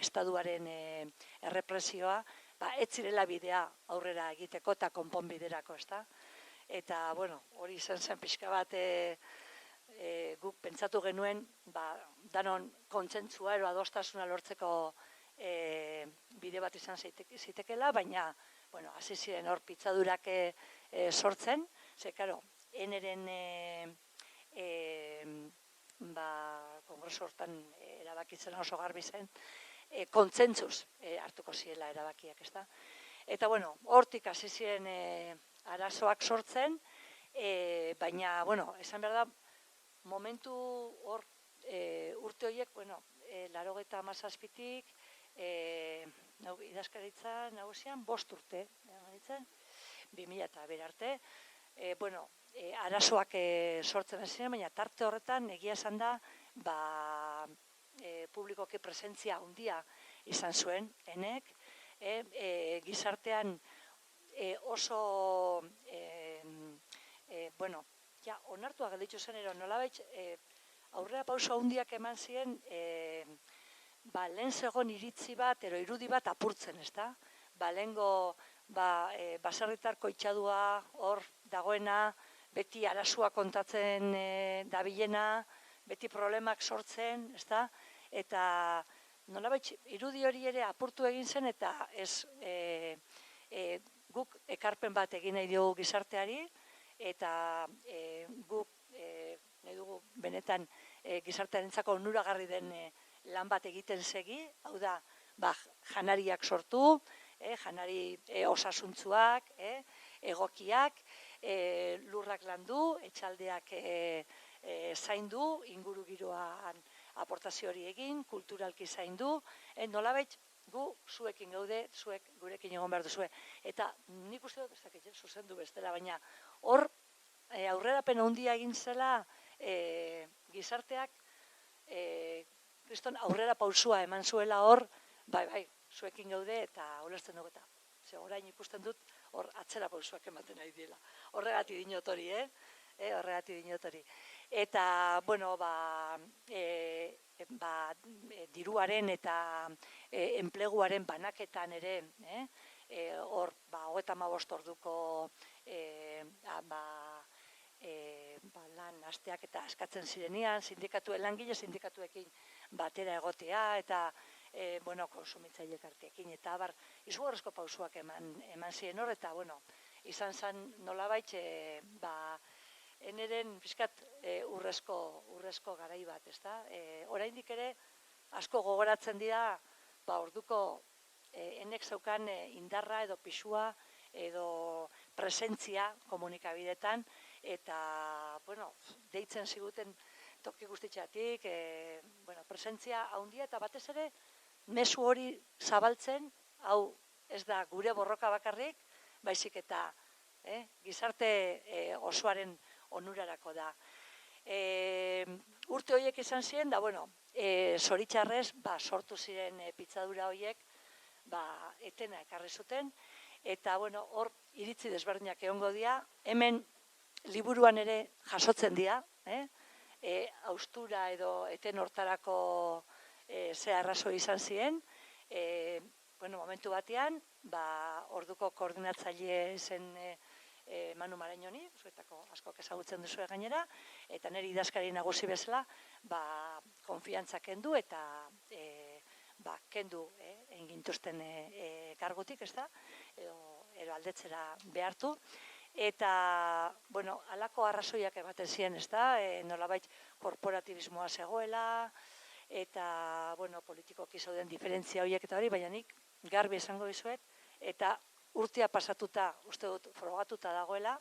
estaduaren errepresioa, ez zirela bidea aurrera egiteko eta konponbiderako, ezta? Eta, bueno, hori zen pixka bat guk pentsatu genuen, danon kontsentzua ero adostasuna lortzeko bide bat izan zitekela, baina, bueno, hasi ziren hor pitzadurak sortzen, ze, karo, eneren kongresu hortan erabakitzen oso garbi zen, kontsentzuz hartuko zirela erabakiak, ezta? Eta, bueno, hortik hasi ziren arazoak sortzen, baina, bueno, esan behar da, momentu hor, urte horiek, bueno, 87tik, idazkaritza nagusian 5 urte, 2000 eta berarte, bueno, arazoak sortzen ziren, baina tarte horretan egia esan da, publikoki presentzia handia izan zuen, enek, gizartean oso, bueno, ja, onartua gelditu zen, nolabait, aurrera pauso handiak eman ziren, lehen zegoen iritzi bat, irudi bat apurtzen, ezta? Lehengo, baserritarko itxadua hor dagoena, beti arazoa kontatzen dabilena, beti problemak sortzen, ezta? Eta nolabait, irudi hori ere apurtu egin zen, eta ez guk ekarpen bat egin nahi diogu gizarteari, eta guk nahi dugu benetan gizartearentzako onuragarri den lan bat egiten segi, hau da, janariak sortu, janari osasuntzuak, egokiak, lurrak landu, etxaldeak zaindu, inguru giroan aportazio hori egin, kulturalki zaindu, nolabait gu zuekin gaude, zuek gurekin egon behar duzue. Eta nik uste dut, ez dakit, zuzendu bestela, baina hor aurrerapen handia egin zela gizarteak kriston aurrera pausua eman zuela hor, bai, zuekin gaude eta ulertzen dugu eta. Orain ikusten dut hor atzera pausuak ematen nahi diela. Horregatik dinot hori, horregatik dinot hori. Eta, bueno, diruaren eta enpleguaren banaketan ere, hor, 35 orduko lan asteak eta askatzen zirenean, sindikatuen langile, sindikatuekin batera egotea, eta, bueno, konsumitzaileek arteekin, eta izugarrizko pausuak eman ziren hor, eta, bueno, izan zen nolabait, eneren fiskat urrezko garai bat, ezta? Oraindik ere, asko gogoratzen dira, orduko enek zeukan indarra edo pisua edo presentzia komunikabidetan, eta, bueno, deitzen ziguten toki guztitzatik, presentzia handia, eta batez ere, mezu hori zabaltzen, hau ez da gure borroka bakarrik, baizik eta gizarte osoaren onurarako da. Urte horiek izan ziren, da, bueno, zoritxarrez, sortu ziren pitzadura horiek, etena ekarri zuten, eta, bueno, hor iritzi desberdinak egongo dira, hemen liburuan ere jasotzen dira, haustura edo eten hortarako ze arrazoi izan ziren, momentu batean, orduko koordinatzaile zen Manu Marañoni, zuetako askok ezagutzen duzu gainera, eta niri idazkari nagusi bezala, konfiantza kendu eta kendu egintuzten kargutik, ez da, edo aldetzera behartu. Eta, bueno, halako arrazoiak ematen ziren, ez da, nolabait korporatibismoa zegoela, eta, bueno, politikoki zauden diferentzia horiek eta hori, baina nik garbi esango dizuet, eta urtea pasatuta, uste dut, frogatuta dagoela,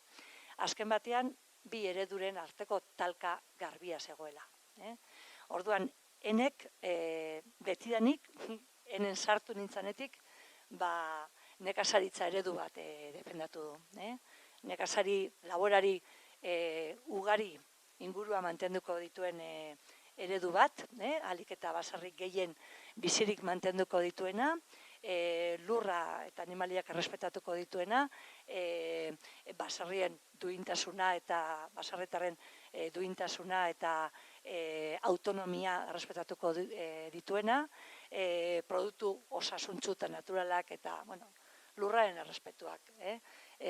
azken batean, bi ereduren arteko talka garbia zegoela. Orduan, enek, betidanik, enen sartu nintzanetik, nekazaritza eredu bat defendatu du. Nekazari, laborari ugari ingurua mantenduko dituen eredu bat, ahalik eta basarrik gehien bizirik mantenduko dituena, lurra eta animaliak errespetatuko dituena, basarrien duintasuna eta basarretaren duintasuna eta autonomia errespetatuko dituena, produktu osasuntsu eta naturalak eta, bueno, lurraren errespetuak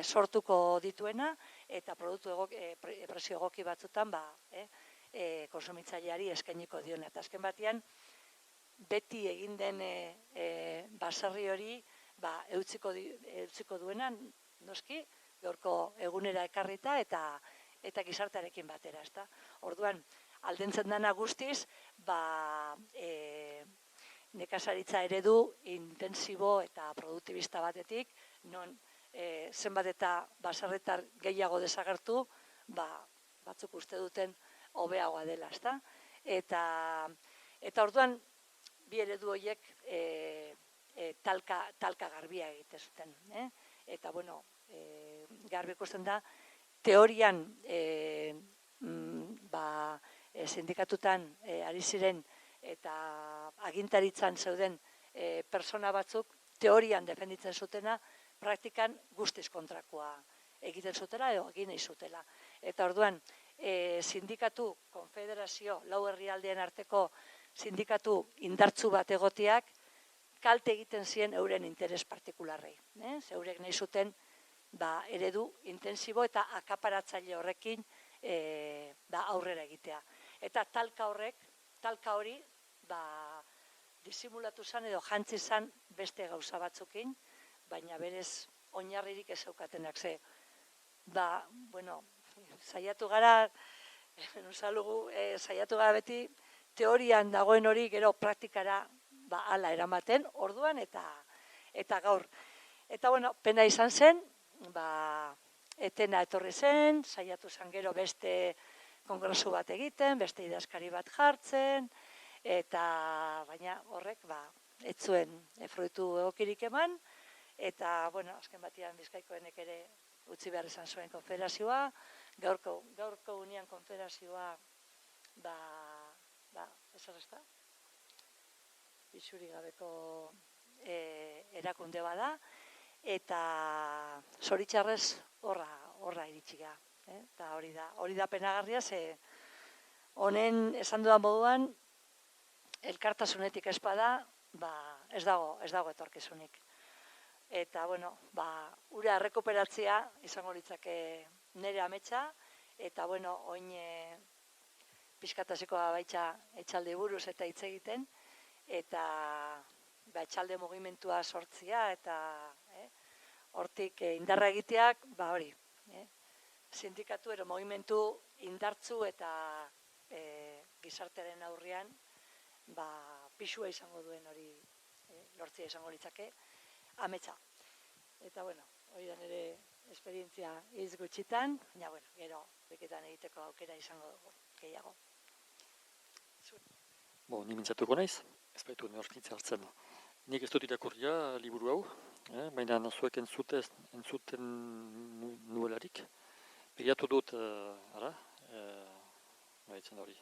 sortuko dituena eta produktu prezio egoki batzutan konsumitzaileari eskainiko diona. Eta azken batean, beti egin den baserri hori eutziko duena, noski, gaurko egunera ekarrita eta gizartearekin batera. Orduan, aldentzen dena guztiz, nekazaritza eredu intensibo eta produktibista batetik, non zenbat eta baserritar gehiago desagertu, batzuk uste duten hobeagoa dela, ezta? Eta orduan, bi eredu horiek talka garbia egiten zuten. Eta, bueno, garbi ikusten da, teorian sindikatutan ari ziren eta agintaritzan zeuden persona batzuk teorian defenditzen zutena, praktikan guztiz kontrakoa egiten zutela edo egin nahi zutela. Eta orduan, sindikatu, konfederazio, lau herrialdeen arteko sindikatu indartzu bat egotiak kalte egiten zien euren interes partikularrei. Zeurek nahi zuten eredu intensibo eta akaparatzaile horrekin aurrera egitea. Eta talka hori disimulatu zen edo jantzi zen beste gauza batzukin, baina berez oinarririk ez zeukatenak ze. Saiatu gara beti teorian dagoen hori gero praktikara hala eramaten, orduan eta gaur. Eta, bueno, pena izan zen, etena etorri zen, saiatu zen gero beste kongresu bat egiten, beste idazkari bat jartzen, eta baina horrek ez zuen fruitu egokirik eman, eta, bueno, azken batean Bizkaikoenek ere utzi behar izan zuen konfederazioa, gaurko unian konfederazioa, ezer ez da, bitxuri gabeko erakunde bada, eta zoritxarrez horra iritsi gara. Eta hori da penagarria, ze honen esan dudan moduan, elkartasunetik espada, ez dago etorkizunik. Eta, bueno, ura errekuperatzea izango litzake nire ametsa, eta, bueno, oin pixkatazikoa baitza etxalde buruz eta hitz egiten, eta etxalde mugimentua sortzia, eta hortik indarra egiteak, hori, sindikatu ero mugimentu indartzu eta gizartearen aurrean, pixua izango duen hori lortzia izango litzake, ametsa. Eta, bueno, hori da nire esperientzia hitz gutxitan, baina, bueno, gero beketan egiteko aukera izango dugu gehiago. Ni mintzatuko naiz, ez baitu neorkitza hartzen. Nik ez dut irakurria liburu hau, baina zuek entzuten nuelarik. Begiratu dut, baitzen hori.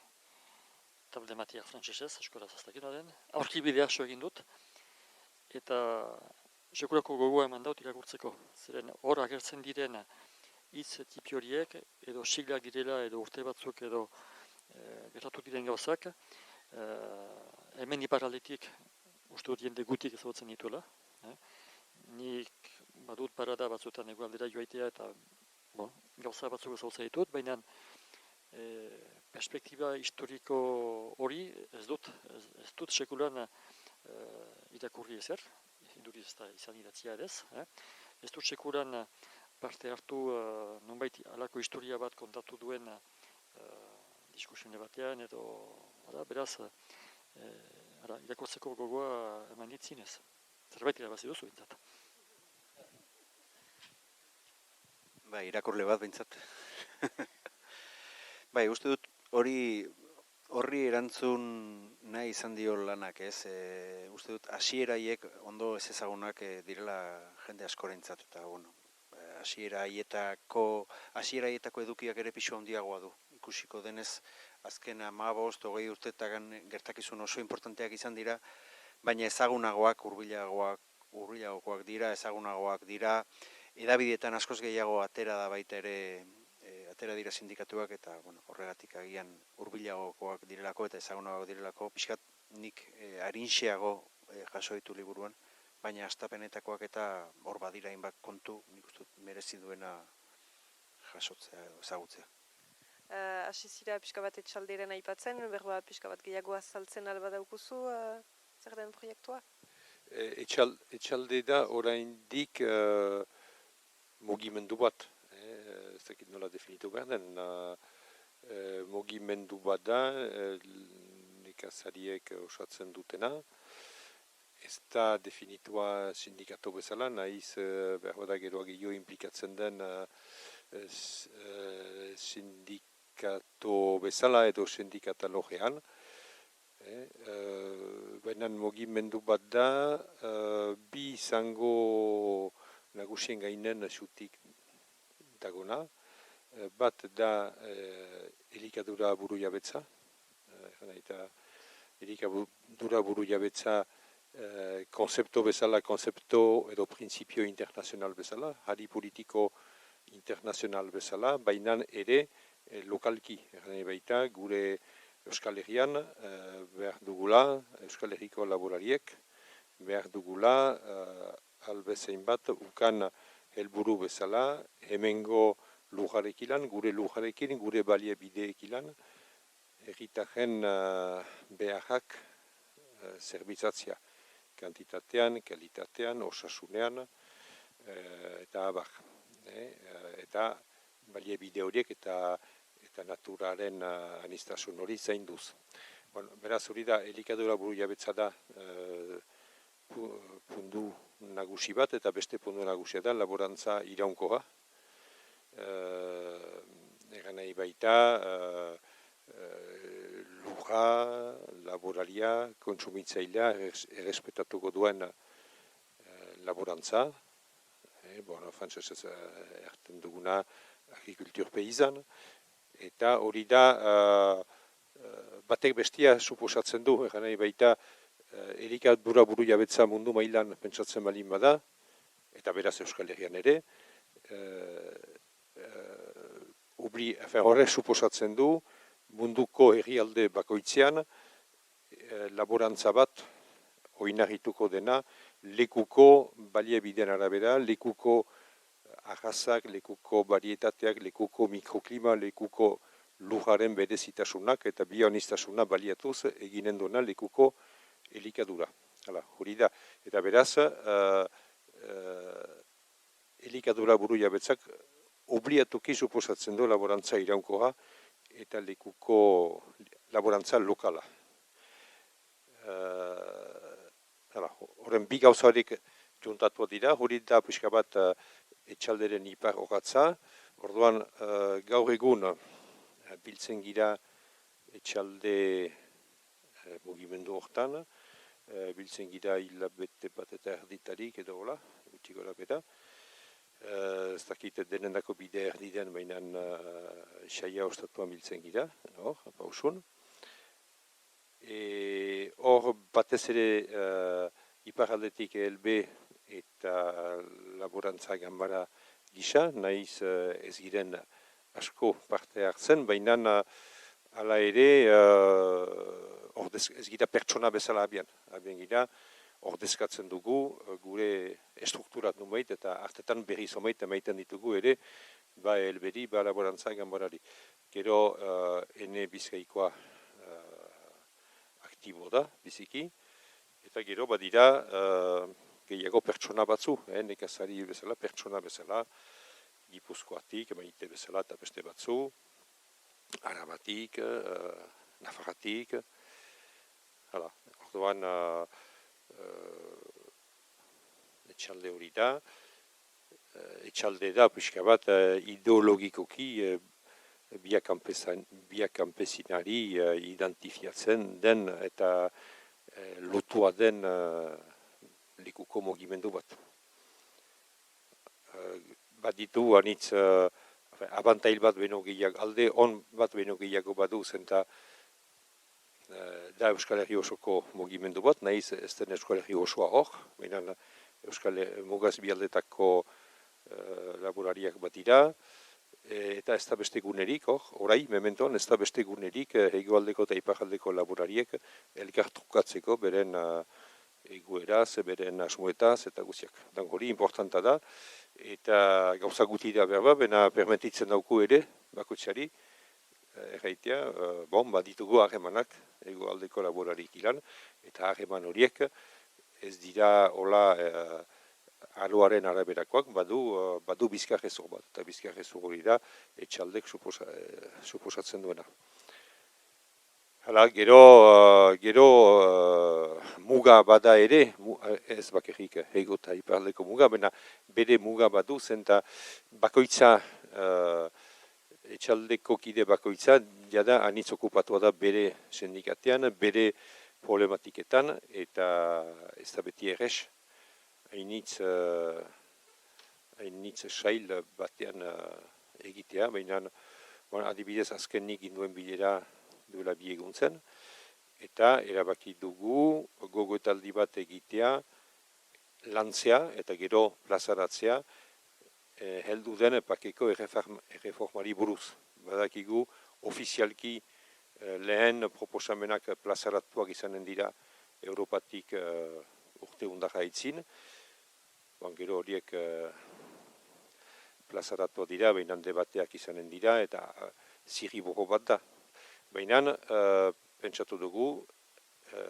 Table matière frantsesez, eskola zaztakina den. Aurkibidea aso egin dut, eta sekulako gogoa eman daut irakurtzeko. Zeren hor agertzen diren hitz tipi horiek, edo siglak direla, edo urte batzuk, edo gertatu diren gauzak, hemen iparraldetik uste dut jende gutik ezagutzen dituela. Nik badut parada batzuetan egualdera joaitea eta gauza batzuk ezagutzen ditut, baina perspektiba historiko hori ez dut sekulan irakurri ezer, iduriz ez da izan idatzia ere ez. Ez dut sekulan parte hartu nonbait alako historia bat kontatu duen diskusione batean edo beraz irakurtzeko gogoa eman ditzinez. Zerbait irabazi duzu bintzat. Bai, irakurle bat bintzat. Bai, uste dut horri erantzun nahi izan dio lanak, ez? Uste dut hasieraiek ondo ez ezagunak direla jende askorentzat eta hasieraietako edukiak ere pisu handiagoa du. Ikusiko denez azken 15-20 urteetan gertakizun oso importanteak izan dira, baina ezagunagoak, hurbilagoak dira, ezagunagoak dira, hedabideetan askoz gehiago atera da baita ere atera dira sindikatuak eta horregatik agian hurbilagokoak direlako eta ezagunagoak direlako, pixkat nik arinxeago jaso ditu liburuan, baina hastapenetakoak eta hor badira hainbat kontu, nik uste merezi duena jasotzea edo ezagutzea. Hasi zira pixka bat etxalderen aipatzen, berba pixka bat gehiago azaltzen alba daukuzu, zer den proiektua? Etxalde da oraindik mugimendu bat. Ez dakit nola definitu behar den. Mugimendu bat da, nekazariek osatzen dutena. Ez da definitua sindikatu bezala, nahiz behar da geroa gehiago implikatzen den sindikatu bezala edo sindikatalogean. Baina mugimendu bat da, bi izango nagusien gainen xutik dagona. Bat da elikadura buru jabetza. Elikadura buru jabetza konzepto bezala, konzepto edo printzipio internazional bezala, hari politiko internazional bezala, baina ere lokalki. Baita gure Euskal Herrian behar dugula, Euskal Herriko laborariek behar dugula albezein bat ukan helburu bezala, hemengo lujarekilan, gure lujarekin, gure baliabideekilan, herritaren beharrak zerbitzatzea, kantitatean, kalitatean, osasunean, eta abar. Eta baliabide horiek eta naturaren anistasun hori zainduz. Beraz hori da, elikadura buru jabetza da pundu nagusi bat, eta beste pundu nagusia da laborantza iraunkoa. Egan nahi baita, lurra, laboraria, kontsumitzailea errespetatuko duen laborantza. Frantzesez erten duguna agrikultur peizan. Eta hori da, batek bestia suposatzen du, egan nahi baita, elikadura buru jabetza mundu mailan pentsatzen balin bada, eta beraz Euskal Herrian ere, horrek suposatzen du munduko herrialde bakoitzean laborantza bat oinarrituko dena lekuko baliabideen arabera, lekuko arrazak, lekuko varietateak, lekuko mikroklima, lekuko lujaren berezitasunak eta bioaniztasuna baliatuz eginen duena lekuko elikadura. Hori da. Eta beraz, elikadura buru jabetzak obliatuki suposatzen du laborantza iraunkoa eta lekuko laborantza lokala. Horren bi gauza horiek juntatu dira, hori da pixka bat etxalderen ipar horatza. Orduan, gaur egun biltzen gira etxalde mugimendu hortan, biltzen gira hilabete bat eta erditarik edo hola, gutxi gora bera. ez dakit denendako bide erdi den, baina saia ostatuan biltzen gira, hor, pausun. Hor batez ere iparaldetik ELB eta laborantza ganbara gisa, nahiz ez giren asko parte hartzen, baina hala ere ez gira pertsona bezala abian gira, ordezkatzen dugu gure estrukturat numeit eta hartetan berri zomeit emaiten ditugu ere, ba ELB-ri, ba laborantza ganbarari. Gero ene Bizkaikoa aktibo da, biziki, eta gero badira gehiago pertsona batzu, nekazari bezala, pertsona bezala, Gipuzkoatik, Maite bezala eta beste batzu, Arabatik, Nafarratik, hala, orduan etxalde hori da, etxalde da, pixka bat, ideologikoki biak kanpesinari identifiatzen den eta lotua den likuko mugimendu bat. Baditu anitz abantail bat beno gehiago, alde on bat beno gehiago badu zenta da Euskal Herri osoko mugimendu bat, nahiz ez den Euskal Herri osoa hor, baina Euskal Mugaz bialdetako laborariak bat dira, eta ez da beste gunerik, orai, mementoan, ez da beste gunerik hegoaldeko eta iparaldeko laborariek elkartrukatzeko beren egoeraz, beren asmoetaz eta guztiak. Dan hori importanta da, eta gauza guti da berba, bena permititzen dauku ere, bakoitzari, erraitea, baditugu harremanak hegoaldeko laborarik ilan, eta harreman horiek ez dira hola aroaren araberakoak, badu bizkarrezur bat, eta bizkarrezur hori da etxaldek suposatzen duena. Hala, gero muga bada ere, ez bakarrik hego eta iparaldeko muga, baina bere muga badu zen eta bakoitza, etxaldeko kide bakoitza, jada anitz okupatua da bere sindikatean, bere problematiketan, eta ez da beti errez, hainitz sail batean egitea, baina adibidez azkenik induen bilera duela bi eguntzen, eta erabaki dugu gogoetaldi bat egitea, lantzea eta gero plazaratzea heldu den pakeko erreformari buruz. Badakigu ofizialki lehen proposamenak plazaratuak izanen dira Europatik urte undara aitzin, gero horiek plazaratuak dira, behinan debateak izanen dira, eta zirriborro bat da. Baina, pentsatu dugu,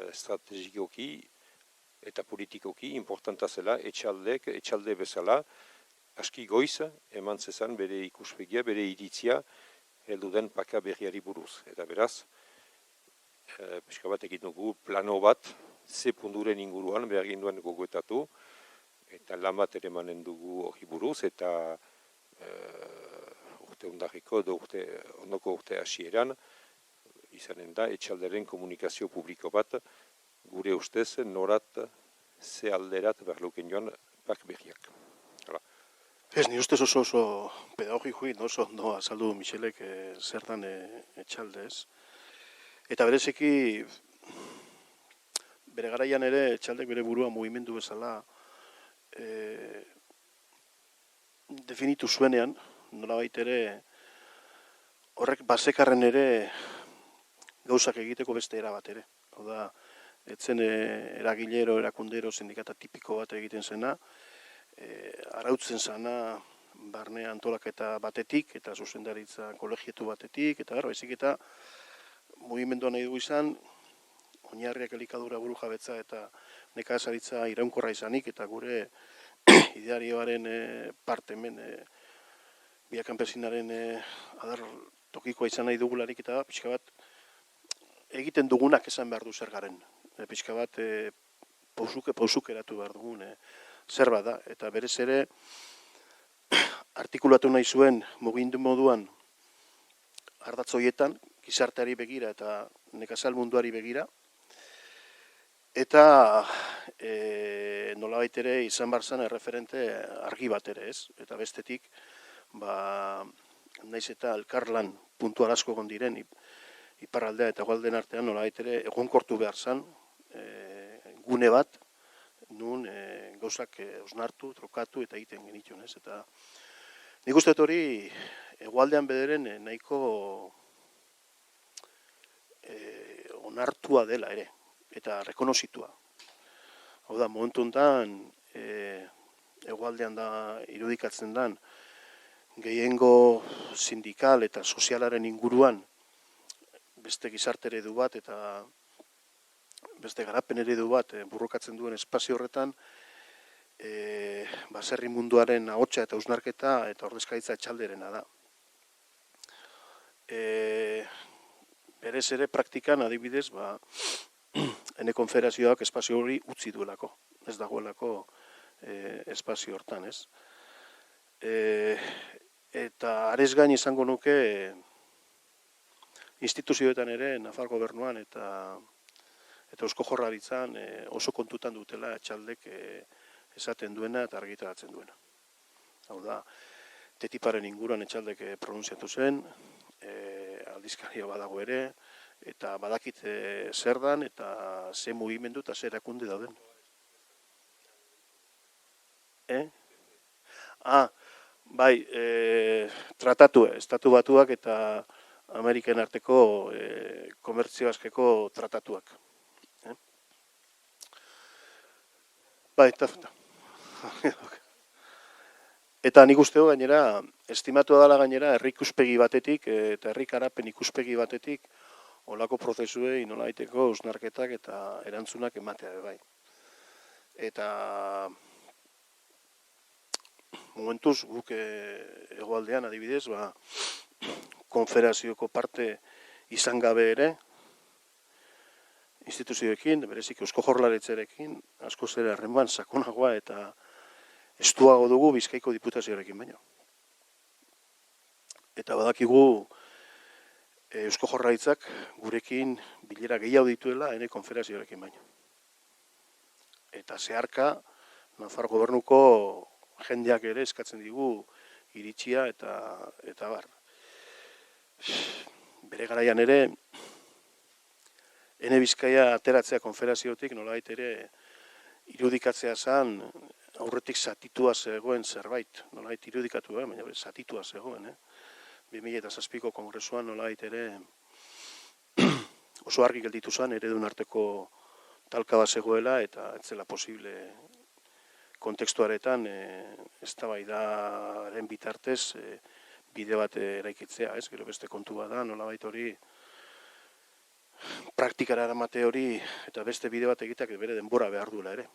estrategikoki eta politikoki importanta zela etxalde bezala, aski goiz, eman zezan bere ikuspegia, bere iritzia, heldu den paka berriari buruz. Eta beraz, pixka bat egin dugu plano bat, ze punduren inguruan behar ginduen gogoetatu, eta lan bat ere manen dugu hori buruz, eta urte undarriko, ondoko urte hasieran, izanen da, etxalderen komunikazio publiko bat, gure ustez, norat, ze alderat berluken joan, pak berriak. Ez, ni ustez oso pedagogikoa, oso ondo azaldu Michelek zertan etxalde ez. Eta bereziki, bere garaian ere, etxaldek bere burua mugimendu bezala definitu zuenean, nolabait ere, horrek basekarren ere gauzak egiteko beste era bat ere. Oda, etzen eragilero, erakundero, sindikata tipiko bat egiten zena, arautzen zana barne antolaketa batetik, eta zuzendaritza kolegietu batetik, eta baizik eta mugimenduan nahi dugu izan, oinarriak elikadura buru jabetza eta nekazaritza iraunkorra izanik, eta gure idearioaren parte hemen biakanpesinaren adar tokikoa izan nahi dugularik, eta pixka bat egiten dugunak esan behar du zer garen. Pixka bat pausuke eratu behar dugun zer bada. Eta berez ere artikulatu nahi zuen mugindu moduan ardatzoietan, gizarteari begira eta nekazal munduari begira, eta nolabait ere izan barzan erreferente argi bat ere ez, eta bestetik, naiz eta elkarlan puntual asko egon diren iparraldea eta hegoaldeen artean nolabait ere egonkortu behar zan gune bat, nun gauzak osnartu, trokatu eta egiten genituen ez, eta nik uste hori hegoaldean bederen nahiko onartua dela ere, eta rekonozitua. Hau da, momentu honetan, hegoaldean da irudikatzen den, gehiengo sindikal eta sozialaren inguruan beste gizarte eredu bat eta beste garapen eredu bat burrokatzen duen espazio horretan, baserri munduaren ahotsa eta hausnarketa eta ordezkaritza etxalderena da. Berez ere praktikan adibidez, ene konfederazioak espazio hori utzi duelako, ez dagoelako espazio hortan, ez? Eta arez gain izango nuke instituzioetan ere, Nafar gobernuan eta Eusko Jaurlaritzan oso kontutan dutela etxaldek esaten duena eta argitaratzen duena. Hau da, TTIP-aren inguruan etxaldek pronunziatu zen, aldizkaria badago ere, eta badakit zer dan eta ze mugimendu eta ze erakunde dauden. Bai, Estatu Batuak eta Ameriken arteko komertzio askeko tratatuak. Bai, eta nik uste gainera, estimatu dela gainera, herri ikuspegi batetik eta herri garapen ikuspegi batetik olako prozesuei nolabaiteko hausnarketak eta erantzunak ematea bai. Eta momentuz guk hegoaldean adibidez, konfederazioko parte izan gabe ere, instituzioekin, berezik Eusko Jaurlaritzarekin, askoz ere harreman sakonagoa eta estuago dugu Bizkaiko Diputazioarekin baino. Eta badakigu Eusko Jaurlaritzak gurekin bilera gehiago dituela ene konfederazioarekin baino. Eta zeharka, Nafar gobernuko jendeak ere eskatzen digu iritsia eta bar. Bere garaian ere, ene Bizkaia ateratzea konfederaziotik nolabait ere irudikatzea zen aurretik zatitua zegoen zerbait. Nolabait irudikatu, baina zatitua zegoen. 2007ko kongresuan nolabait ere oso argi gelditu zen eredun arteko talka bat zegoela eta ez zela posible kontekstuaretan eztabaidaren bitartez bide bat eraikitzea, ez? Gero beste kontu bada, nolabait hori praktikara eramate hori eta beste bide bat egiteak bere denbora behar duela ere.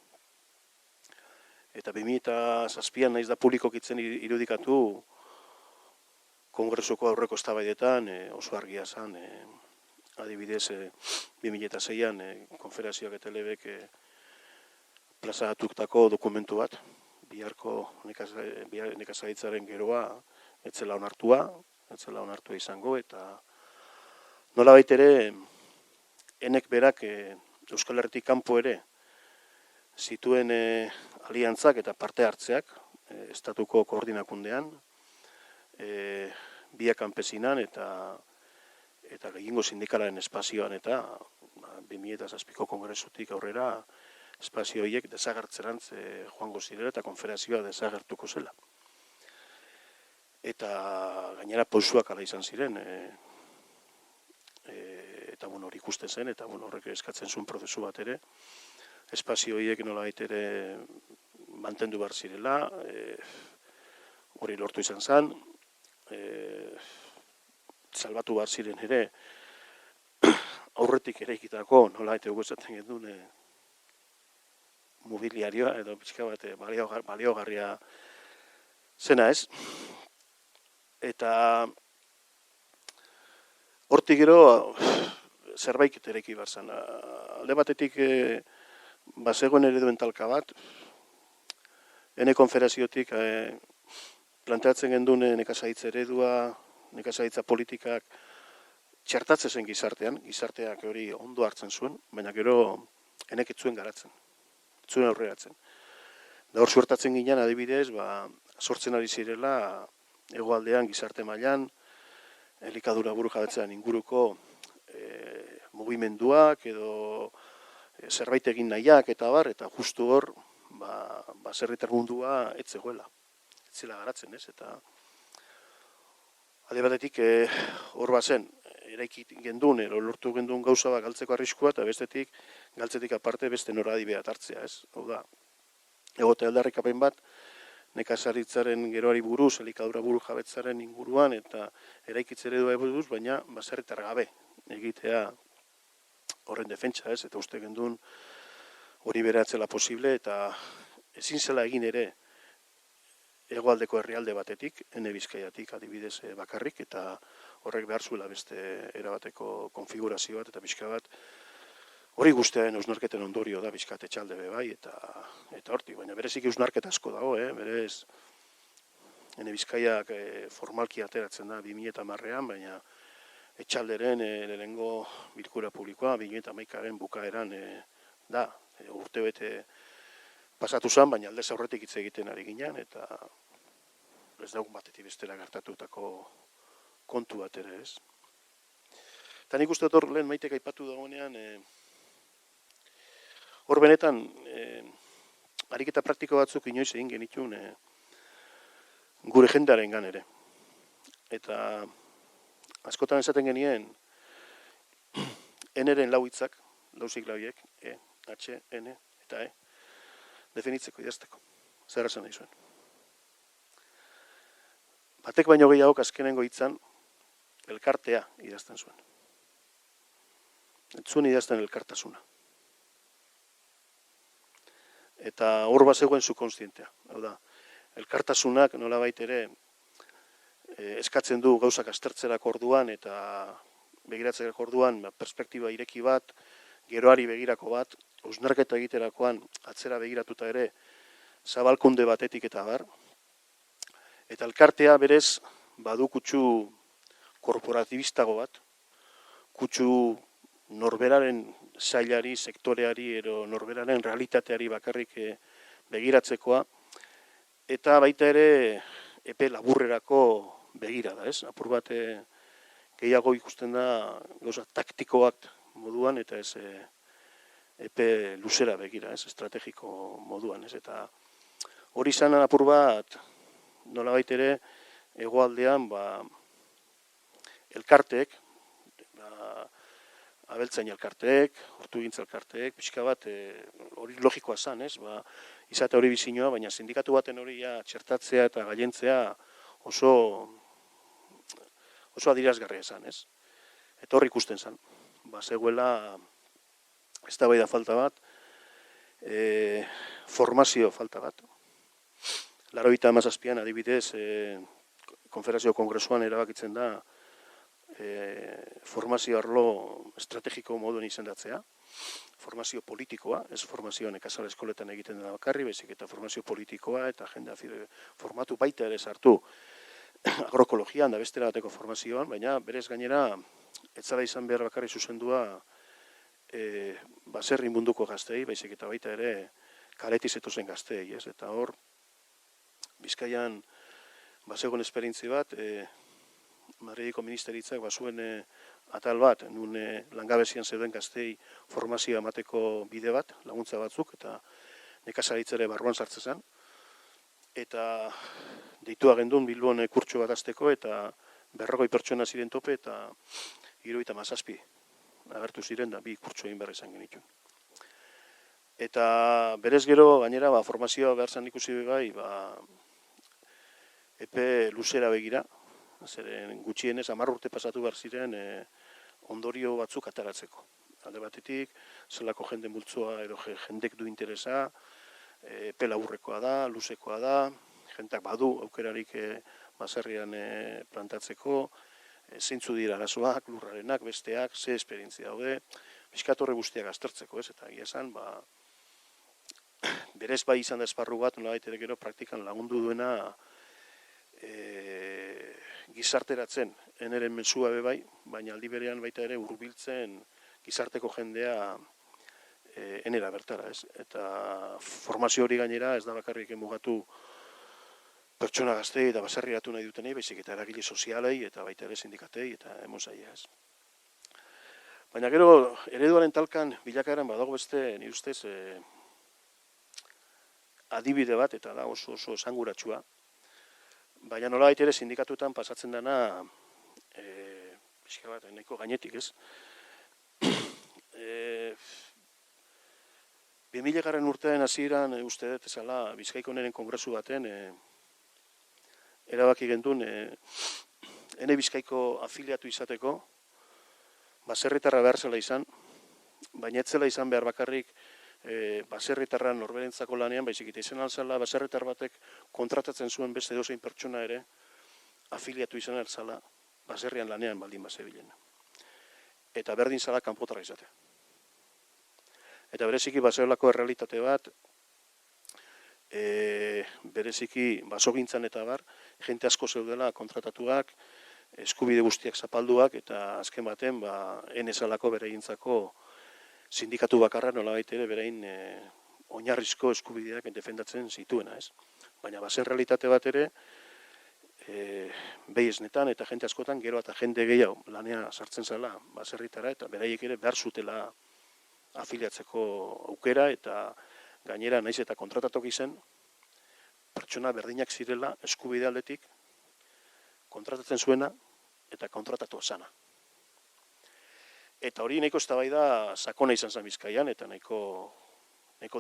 Eta 2007an naiz da publikokitzen irudikatu kongresuko aurreko eztabaidetan oso argia zen, adibidez 2006an konfederazioak eta LBek plazaratutako dokumentu bat, biharko nekazaritzaren geroa etzela onartua izango, eta nolabait ere enek berak Euskal Herritik kanpo ere zituen aliantzak eta parte hartzeak estatuko koordinakundean, biak kanpesinan eta gehiengo sindikalaren espazioan eta 2007ko kongresutik aurrera espazio horiek desagertzerantz joango zirela eta konfederazioa desagertuko zela. Eta gainera pausuak ala izan ziren, eta hori ikusten zen, eta horrek eskatzen zuen prozesu bat ere, espazio horiek nolabait ere mantendu behar zirela, hori lortu izan zen, salbatu behar ziren ere, aurretik ere ikitako nolabait egoezaten gendun mobiliarioa edo pixka bat baliogarria zena ez. Eta hortik gero zerbait ereki behar zen. Alde batetik bazegoen ereduen talka bat, ene konfederaziotik planteatzen gendun nekazaritza eredua, nekazaritza politikak txertatzen zen gizartean, gizarteak hori ondo hartzen zuen, baina gero enek ez zuen garatzen, ez zuen aurreratzen. Da hor suertatzen ginen adibidez, sortzen ari zirela hegoaldean gizarte mailan elikadura burujabetzean inguruko mugimenduak edo zerbait egin nahiak eta bar, eta justu hor baserritar mundua ez zegoela, ez zela garatzen, ez? Eta alde batetik hor bazen, eraiki gendun, lortu gendun gauza bat galtzeko arriskua, eta bestetik galtzetik aparte beste noradibea hartzea, ez? Hau da, egote aldarrikapen bat, nekazaritzaren geroari buruz, elikadura burujabetzaren inguruan, eta eraikitze eredua buruz, baina baserritar gabe egitea horren defentsa, ez? Eta uste gendun hori beratzela posible, eta ezin zela egin ere hegoaldeko herrialde batetik, ene Bizkaiatik adibidez bakarrik, eta horrek behar zuela beste erabateko konfigurazio bat, eta pixka bat hori guztiaren eusnarketen ondorio da Bizkat etxalde be bai, eta hortik, baina berezik eusnarketa asko dago, berez ene Bizkaiak formalki ateratzen da 2010an, baina etxalderen lehenengo bilkura publikoa 2011aren bukaeran da, urtebete pasatu zen, baina aldez aurretik hitz egiten ari ginen, eta ez dagun batetik bestera gertatutako kontu bat ere, ez? Eta nik uste hor lehen Maitek aipatu dagoenean, hor benetan, ariketa praktiko batzuk inoiz egin genitun gure jendearen gan ere. Eta askotan esaten genien, eneren lau hitzak, lauzik lauiek, H, N eta E, definitzeko idazteko. Zer esan nahi zuen. Batek baino gehiago azkenengo hitzan elkartea idazten zuen. Ez zuen idazten elkartasuna. Eta hor bazegoen subkonstientea. Hau da, elkartasunak nolabait ere eskatzen du gauzak aztertzerako orduan eta begiratzerako orduan perspektiba ireki bat, geroari begirako bat, hausnarketa egiterakoan atzera begiratuta ere zabalkunde batetik eta bar. Eta elkartea berez badu kutsu korporatibistago bat, kutsu norberaren sailari, sektoreari, ero norberaren realitateari bakarrik begiratzekoa, eta baita ere epe laburrerako begirada, ez? Apur bat gehiago ikusten da gauza taktikoak moduan, eta ez epe luzera begira, ez? Estrategiko moduan, ez? Eta hori izan apur bat, nolabait ere, hegoaldean elkarteek, abeltzain elkarteek, hortugintza elkarteek, pixka bat, hori logikoa zan, ez? Izate hori bizinoa, baina sindikatu baten hori txertatzea eta gailentzea oso adierazgarria zan, ez? Eta hor ikusten zan. Zegoela, eztabaida falta bat, formazio falta bat. 97an adibidez, konfederazio kongresuan erabakitzen da formazio arlo estrategiko moduen izendatzea, formazio politikoa, ez formazio nekazal eskoletan egiten dena bakarri, baizik eta formazio politikoa eta agenda formatu baita ere sartu agroekologian da bestera bateko formazioan, baina berez gainera ez zara izan behar bakarri zuzendua baserri munduko gaztei, baizik eta baita ere kaletiz etozen gaztei, ez? Eta hor Bizkaian bazegoen esperientzi bat, Madrideko ministeritzak bazuen atal bat, nun langabezian zeuden gaztei formazioa emateko bide bat, laguntza batzuk, eta nekazaritzare barruan sartzen zen. Eta deitua gendun Bilbon kurtso bat azteko, eta 40 pertsona ziren tope, eta 77 agertu ziren, da bi kurtso egin behar izan genituen. Eta berez gero, gainera, formazioa behar zan ikusi bai, epe luzera begira, zeren gutxienez 10 urte pasatu behar ziren ondorio batzuk ataratzeko. Alde batetik, zelako jende multzoa edo jendek du interesa, epe laburrekoa da, luzekoa da, jentak badu aukerarik baserrian plantatzeko, zeintzu dira arazoak, lurrarenak, besteak, ze esperientzia daude, pixkat horre guztiak aztertzeko, ez? Eta egia esan, berez bai izan da esparru bat, nolabait ere gero praktikan lagundu duena gizarteratzen, eneren mensua bai, baina aldi berean baita ere hurbiltzen gizarteko jendea enera bertara, ez? Eta formazio hori gainera ez da bakarrik mugatu pertsona gaztei eta baserriratu nahi dutenei, baizik eta eragile sozialei eta baita ere sindikatei eta emozaia, ez? Baina gero, ereduaren talkan bilakaeran badago beste, nire ustez, adibide bat, eta da oso esanguratsua. Baina nolabait ere sindikatuetan pasatzen dena, pixka bat, nahiko gainetik, ez? 2000 urtean hasieran uste dut ezala Bizkaiko Oneren kongresu baten erabaki gendun ene Bizkaiko afiliatu izateko baserritarra behar zela izan, baina ez zela izan behar bakarrik baserritarra norberentzako lanean, baizik eta izan alzala baserritar batek kontratatzen zuen beste edozein pertsona ere afiliatu izan alzala baserrian lanean baldin bazebilen. Eta berdin zala kanpotarra izatea. Eta bereziki baserlako errealitate bat, bereziki basogintzan eta bar, jente asko zeudela kontratatuak, eskubide guztiak zapalduak, eta azken baten, enezalako beregintzako sindikatu bakarra nolabait ere berein oinarrizko eskubideak defendatzen zituena, ez? Baina bazen realitate bat ere, behi esnetan eta jente askotan, gero eta jende gehiago lanea sartzen zela baserritara, eta beraiek ere behar zutela afiliatzeko aukera, eta gainera naiz eta kontratatok izen, pertsona berdinak zirela eskubide aldetik, kontratatzen zuena eta kontratatu sana. Eta hori nahiko eztabaida sakona izan zen Bizkaian, eta nahiko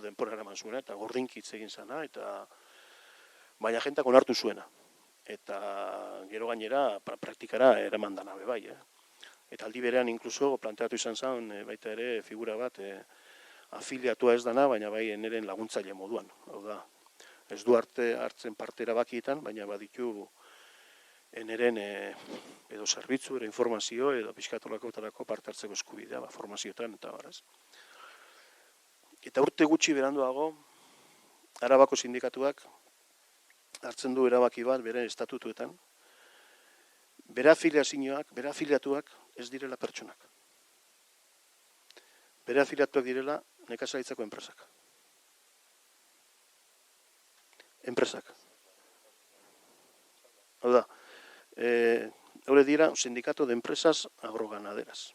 denbora eraman zuena, eta gordinkitz egin zana, eta baina jentak onartu zuena. Eta gero gainera praktikara eraman dana bai. Eta aldi berean inkluso planteatu izan zen baita ere figura bat afiliatua ez dana, baina bai eneren laguntzaile moduan. Hau da, ez du hartzen parte erabakietan, baina baditu eneren edo zerbitzu, edo informazio, edo pixkatolakotarako parte hartzeko eskubidea, formazioetan eta baraz. Eta urte gutxi beranduago, Arabako sindikatuak hartzen du erabaki bat bere estatutuetan, bere afiliazioak, bere afiliatuak ez direla pertsonak. Bere afiliatuak direla nekazaritzako enpresak. Enpresak. Hau da, hori dira sindikato de empresas agroganaderas.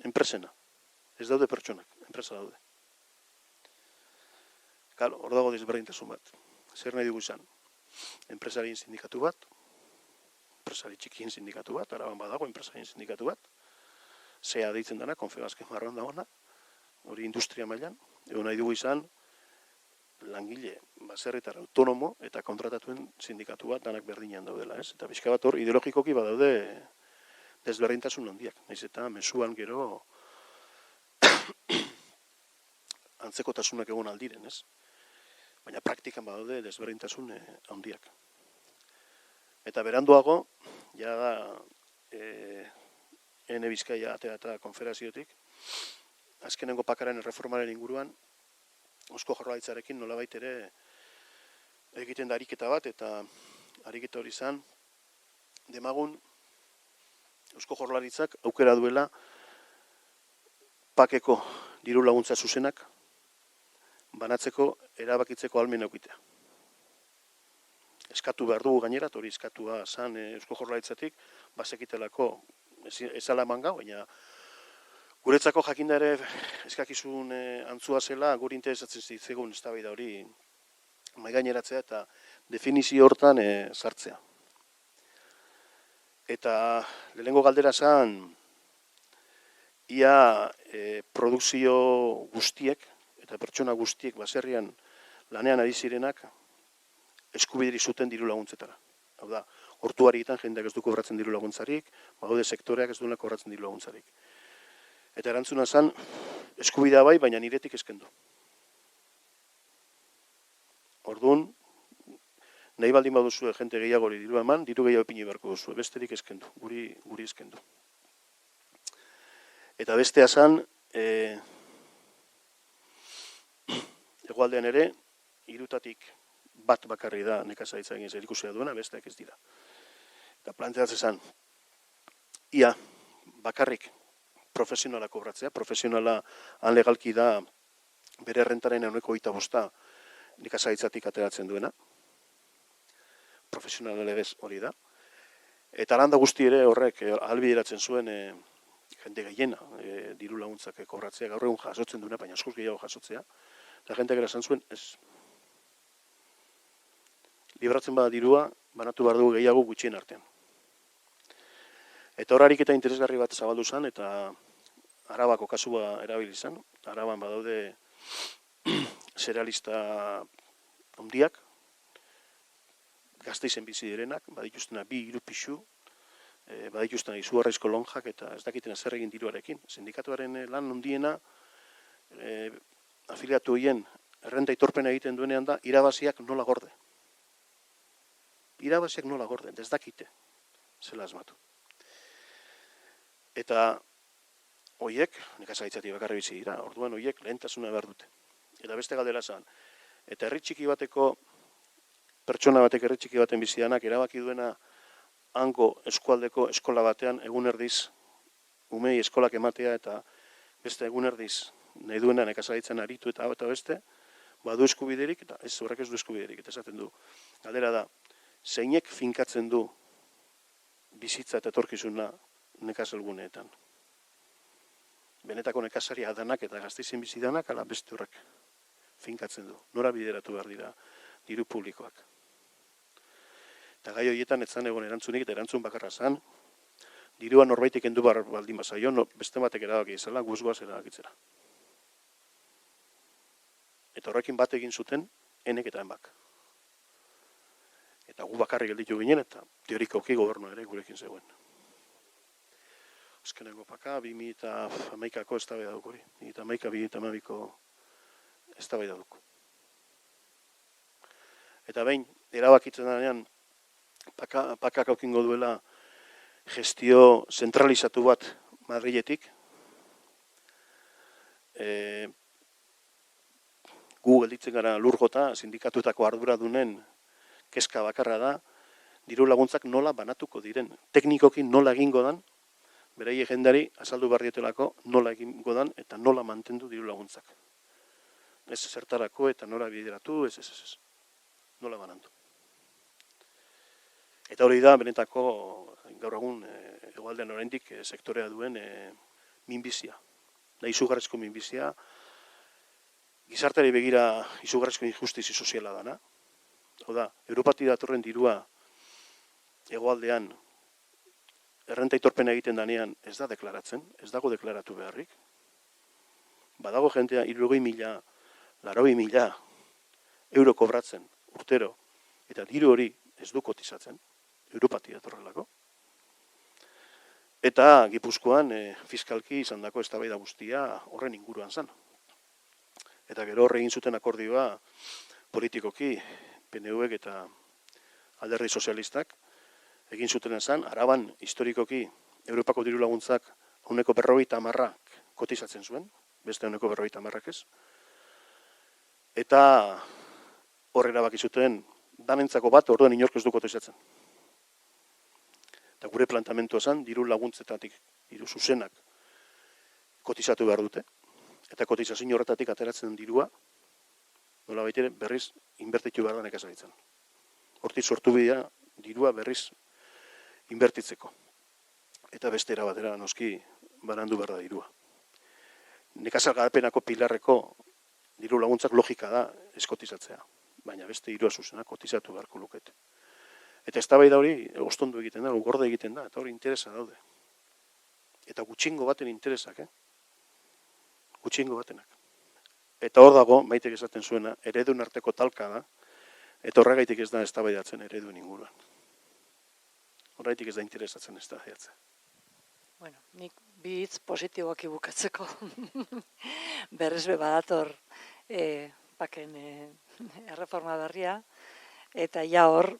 Enpresena. Ez daude pertsonak, enpresa daude. Kalo, hor dago desberdintasun bat. Zer nahi dugu izan? Enpresarien sindikatu bat, enpresari txikien sindikatu bat, Araban badago enpresarien sindikatu bat, zea deitzen dena, Konfebasken marran dagoena, hori industria mailan, edo nahi dugu izan, langile, baserritar autonomo eta kontratatuen sindikatu bat danak berdinean daudela, ez? Eta pixka bat hor, ideologikoki badaude desberdintasun handiak, nahiz eta mezuan gero antzekotasunak egon aldiren, ez? Baina praktikan badaude desberdintasun handiak. Eta beranduago, ja da, ene Bizkaia atea eta konferaziotik, azkenengo pakaren erreformaren inguruan, Eusko Jaurlaritzarekin nolabait ere egiten da ariketa bat, eta ariketa hori izan, demagun Eusko Jaurlaritzak aukera duela pakeko diru laguntza zuzenak banatzeko erabakitzeko ahalmena edukitea. Eskatu behar dugu gainera, hori eskatua zan Eusko Jaurlaritzatik, bazekitelako ezala eman gau, baina guretzako jakinda ere eskakizun antzua zela, guri interesatzen zitzegun eztabaida hori mahaigaineratzea eta definizio hortan sartzea. Eta lehenengo galdera zan, ia produkzio guztiek eta pertsona guztiek baserrian lanean ari zirenak eskubideri zuten diru laguntzetara. Hau da, hortuarietan jendeak ez du kobratzen diru laguntzarik, badaude sektoreak ez duena kobratzen diru laguntzarik. Eta erantzuna zen, eskubidea bai, baina niretik eskendu. Orduan, nahi baldin baduzue jente gehiago hori diru eman, diru gehiago ipini beharko duzue, besterik eskendu, guri eskendu. Eta bestea zen, hegoaldean ere, hirutatik bat bakarri da nekazaritza egin zerikusia duena, besteak ez dira. Eta planteatzen zen, ia bakarrik profesionala kobratzea. Profesionala han legalki da bere errentaren 25% nekazaritzatik ateratzen duena. Profesionala legez hori da. Eta landa guzti ere horrek ahalbideratzen zuen jende gehiena diru laguntzak kobratzea. Gaur egun jasotzen duena, baina askoz gehiago jasotzea. Eta jendeak esan zuen, ez. Libratzen bada dirua, banatu behar dugu gehiago gutxien artean. Eta hor ariketa interesgarri bat zabaldu zen, eta Arabako kasua erabili zen. Araban badaude zerealista handiak, Gasteizen bizi direnak, badituztena 2-3 pixu, badituztena izugarrizko lonjak eta ez dakitena zer egin diruarekin. Sindikatuaren lan handiena afiliatu horien errenta aitorpena egiten duenean da irabaziak nola gorde. Irabaziak nola gorde, ez dakite zela asmatu. Eta hoiek, nekazaritzatik bakarri bizi dira, orduan hoiek lehentasuna behar dute. Eta beste galdera zen. Eta herri txiki bateko, pertsona batek herri txiki baten bizidanak erabaki duena hango eskualdeko eskola batean egun erdiz umei eskolak ematea eta beste egun erdiz nahi duena nekazaritzen aritu eta beste, badu eskubiderik eta ez horrek ez du eskubiderik. Eta esaten du, galdera da, zeinek finkatzen du bizitza eta etorkizuna nekazelguneetan. Benetako nekazaria adanak eta Gasteizen bizidanak ala beste horrek finkatzen du. Nora bideratu behar dira diru publikoak. Eta gai horietan etzan egon erantzunik eta erantzun bakarra zen, dirua norbaitik endu behar baldin bazaio, beste batek erabaki izela, guzgoaz erabakitzera. Eta horrekin bat egin zuten, enek eta enbak. Eta gu bakarrik gelditu ginen, eta teorikoki gobernua ere gurekin zegoen. Azkenengo paka, 2011ko ez da bai daduk hori. 2011-2012ko ez da bai daduk. Eta behin, erabakitzen denean, pakak aukingo duela gestio zentralizatu bat Madriletik. Gu gelditzen gara lurjota, sindikatuetako arduradunen kezka bakarra da, diru laguntzak nola banatuko diren. Teknikoki nola egingo dan, beraiek jendari azaldu behar dietelako nola egingo dan eta nola mantendu diru laguntzak. Ez zertarako eta nola bideratu, ez. Nola banandu. Eta hori da, benetako, gaur egun, hegoaldean oraindik sektorea duen minbizia. Da, izugarrizko minbizia, gizarteari begira izugarrizko injustizi soziala dana. Hau da, Europatik datorren dirua hegoaldean errenta aitorpena egiten danean ez da deklaratzen, ez dago deklaratu beharrik. Badago jentea 60.000, 80.000 euro kobratzen urtero, eta diru hori ez du kotizatzen, Europatik datorrelako. Eta Gipuzkoan fiskalki izandako eztabaida guztia horren inguruan zen. Eta gero horre egin zuten akordioa politikoki PNV eta Alderdi Sozialistak egin zuten zen, Araban historikoki Europako diru laguntzak 50% kotizatzen zuen, beste 50% ez. Eta horre erabaki zuten danentzako bat orduan inork ez du kotizatzen. Eta gure plantamentua zen, diru laguntzetatik, diru zuzenak kotizatu behar dute. Eta kotizazio horretatik ateratzen dirua, nola baitere berriz inbertitu behar da nekazaritzen. Hortik sortu bidea dirua berriz inbertitzeko. Eta beste era batera noski banandu behar da dirua. Nekazal garapenako pilarreko diru laguntzak logika da ez kotizatzea. Baina beste dirua zuzena kotizatu beharko lukete. Eta eztabaida hori ostondu egiten da, gorde egiten da, eta hori interesa daude. Eta gutxingo baten interesak, gutxingo batenak. Eta hor dago, Maitek esaten zuena, eredun arteko talka da, eta horregaitik ez da eztabaidatzen ereduen inguruan. Horregaitik ez da interesatzen eztabaidatzen. Bueno, nik bi hitz positiboak bukatzeko. Berrez be badator paken erreforma berria, eta ja hor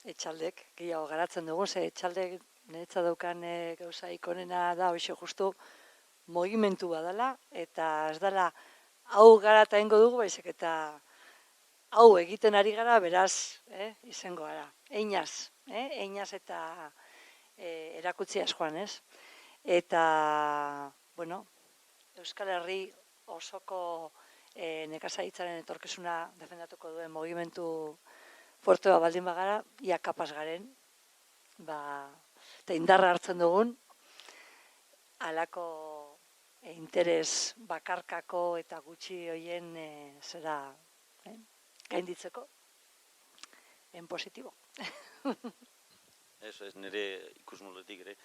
etxaldek gehiago garatzen dugu, ze etxaldek niretza daukan gauza ikonena da, hoxe justu mogimentu badala, eta ez dela hau garata ingo dugu, baizik eta hau egiten ari gara, beraz, izango gara. Einaz eta erakutziaz joan, ez? eta, bueno, Euskal Herri osoko nekazaritzaren etorkizuna defendatuko duen mugimendu forte bat baldin bagara, ia kapaz garen, eta indarra hartzen dugun, halako interes bakarkako eta gutxi hoien gainditzeko, en positibo. Ez nire ikusmoldetik ere,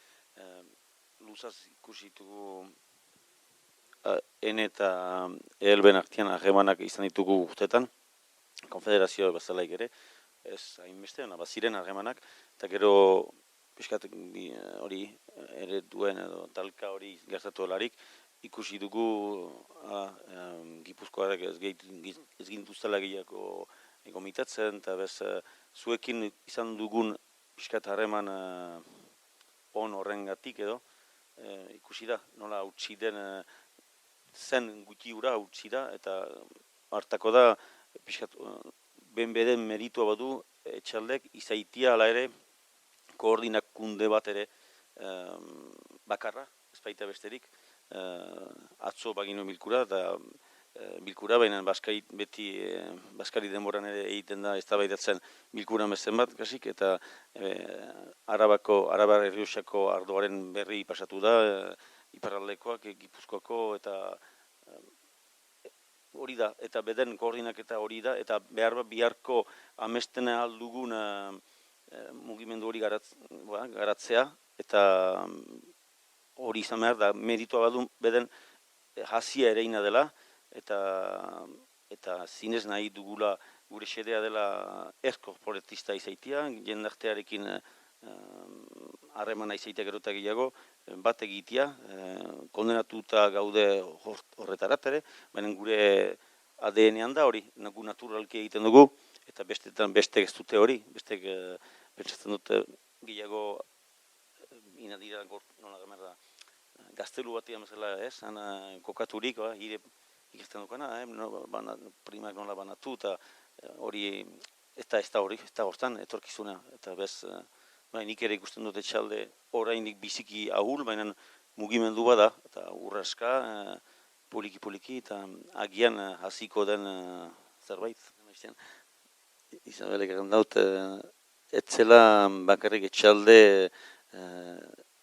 luzaz ikusitugu eta ELB-en artean harremanak izan ditugu urtetan, konfederazio bezalaik ere, ez hainbeste, baziren harremanak, eta gero pixkat hori ere duen edo talka hori gertatu helarik, ikusi dugu Gipuzkoarek ez gintuztela gehiago egomitatzen, eta bez zuekin izan dugun pixkat harreman on horrengatik edo, ikusi da, nola utzi den zen gutxi ura utzi da, eta hartako da, pixkat, benbeden meritua badu, etxaldek izaitia ala ere, koordinakunde bat ere bakarra, ez baita besterik, atzo bagino bilkura, eta bilkura, baina Baskari denboran ere egiten da, eztabaidatzen bilkura mezen bat, kasik, eta Arabar Errioxako ardoaren berri pasatu da, iparraldekoak, Gipuzkoako, eta hori da, eta beden koordinaketa hori da, eta behar biharko amestena aldugun mugimendu hori garatzea, eta hori izan behar da, meritua badu beden hasia ereina dela, eta zinez nahi dugula gure xedea dela ez korporatista izaitia, jendartearekin harremana izaitia gerotak gehiago, bat egitea, kondenatuta gaude horretarat ere, baina gure ADN-ean da hori, nagu naturalki egiten dugu, eta bestek ez dute hori, bestek pentsatzen dute gehiago inadira nola gamerda, gaztelu batean bezala ez, kokaturik, hire ikasten dukana, primak nola banatu, eta hori, ez da hori, ez da hortan, etorkizuna, eta bez, nik ere ikusten dut etxalde orainik biziki ahul, baina mugimendu bada, eta urraska, poliki, eta agian hasiko den zerbait. Isabelek egin daut, etzela bakarrik etxalde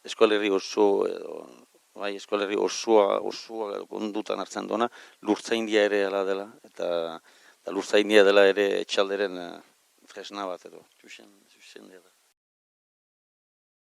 eskualerri oso, bai, eskualerri osoa kondutan hartzen duena, lurtzaindia ere ala dela, eta lurtzaindia dela ere etxalderen tresna bat edo, zuzen dela.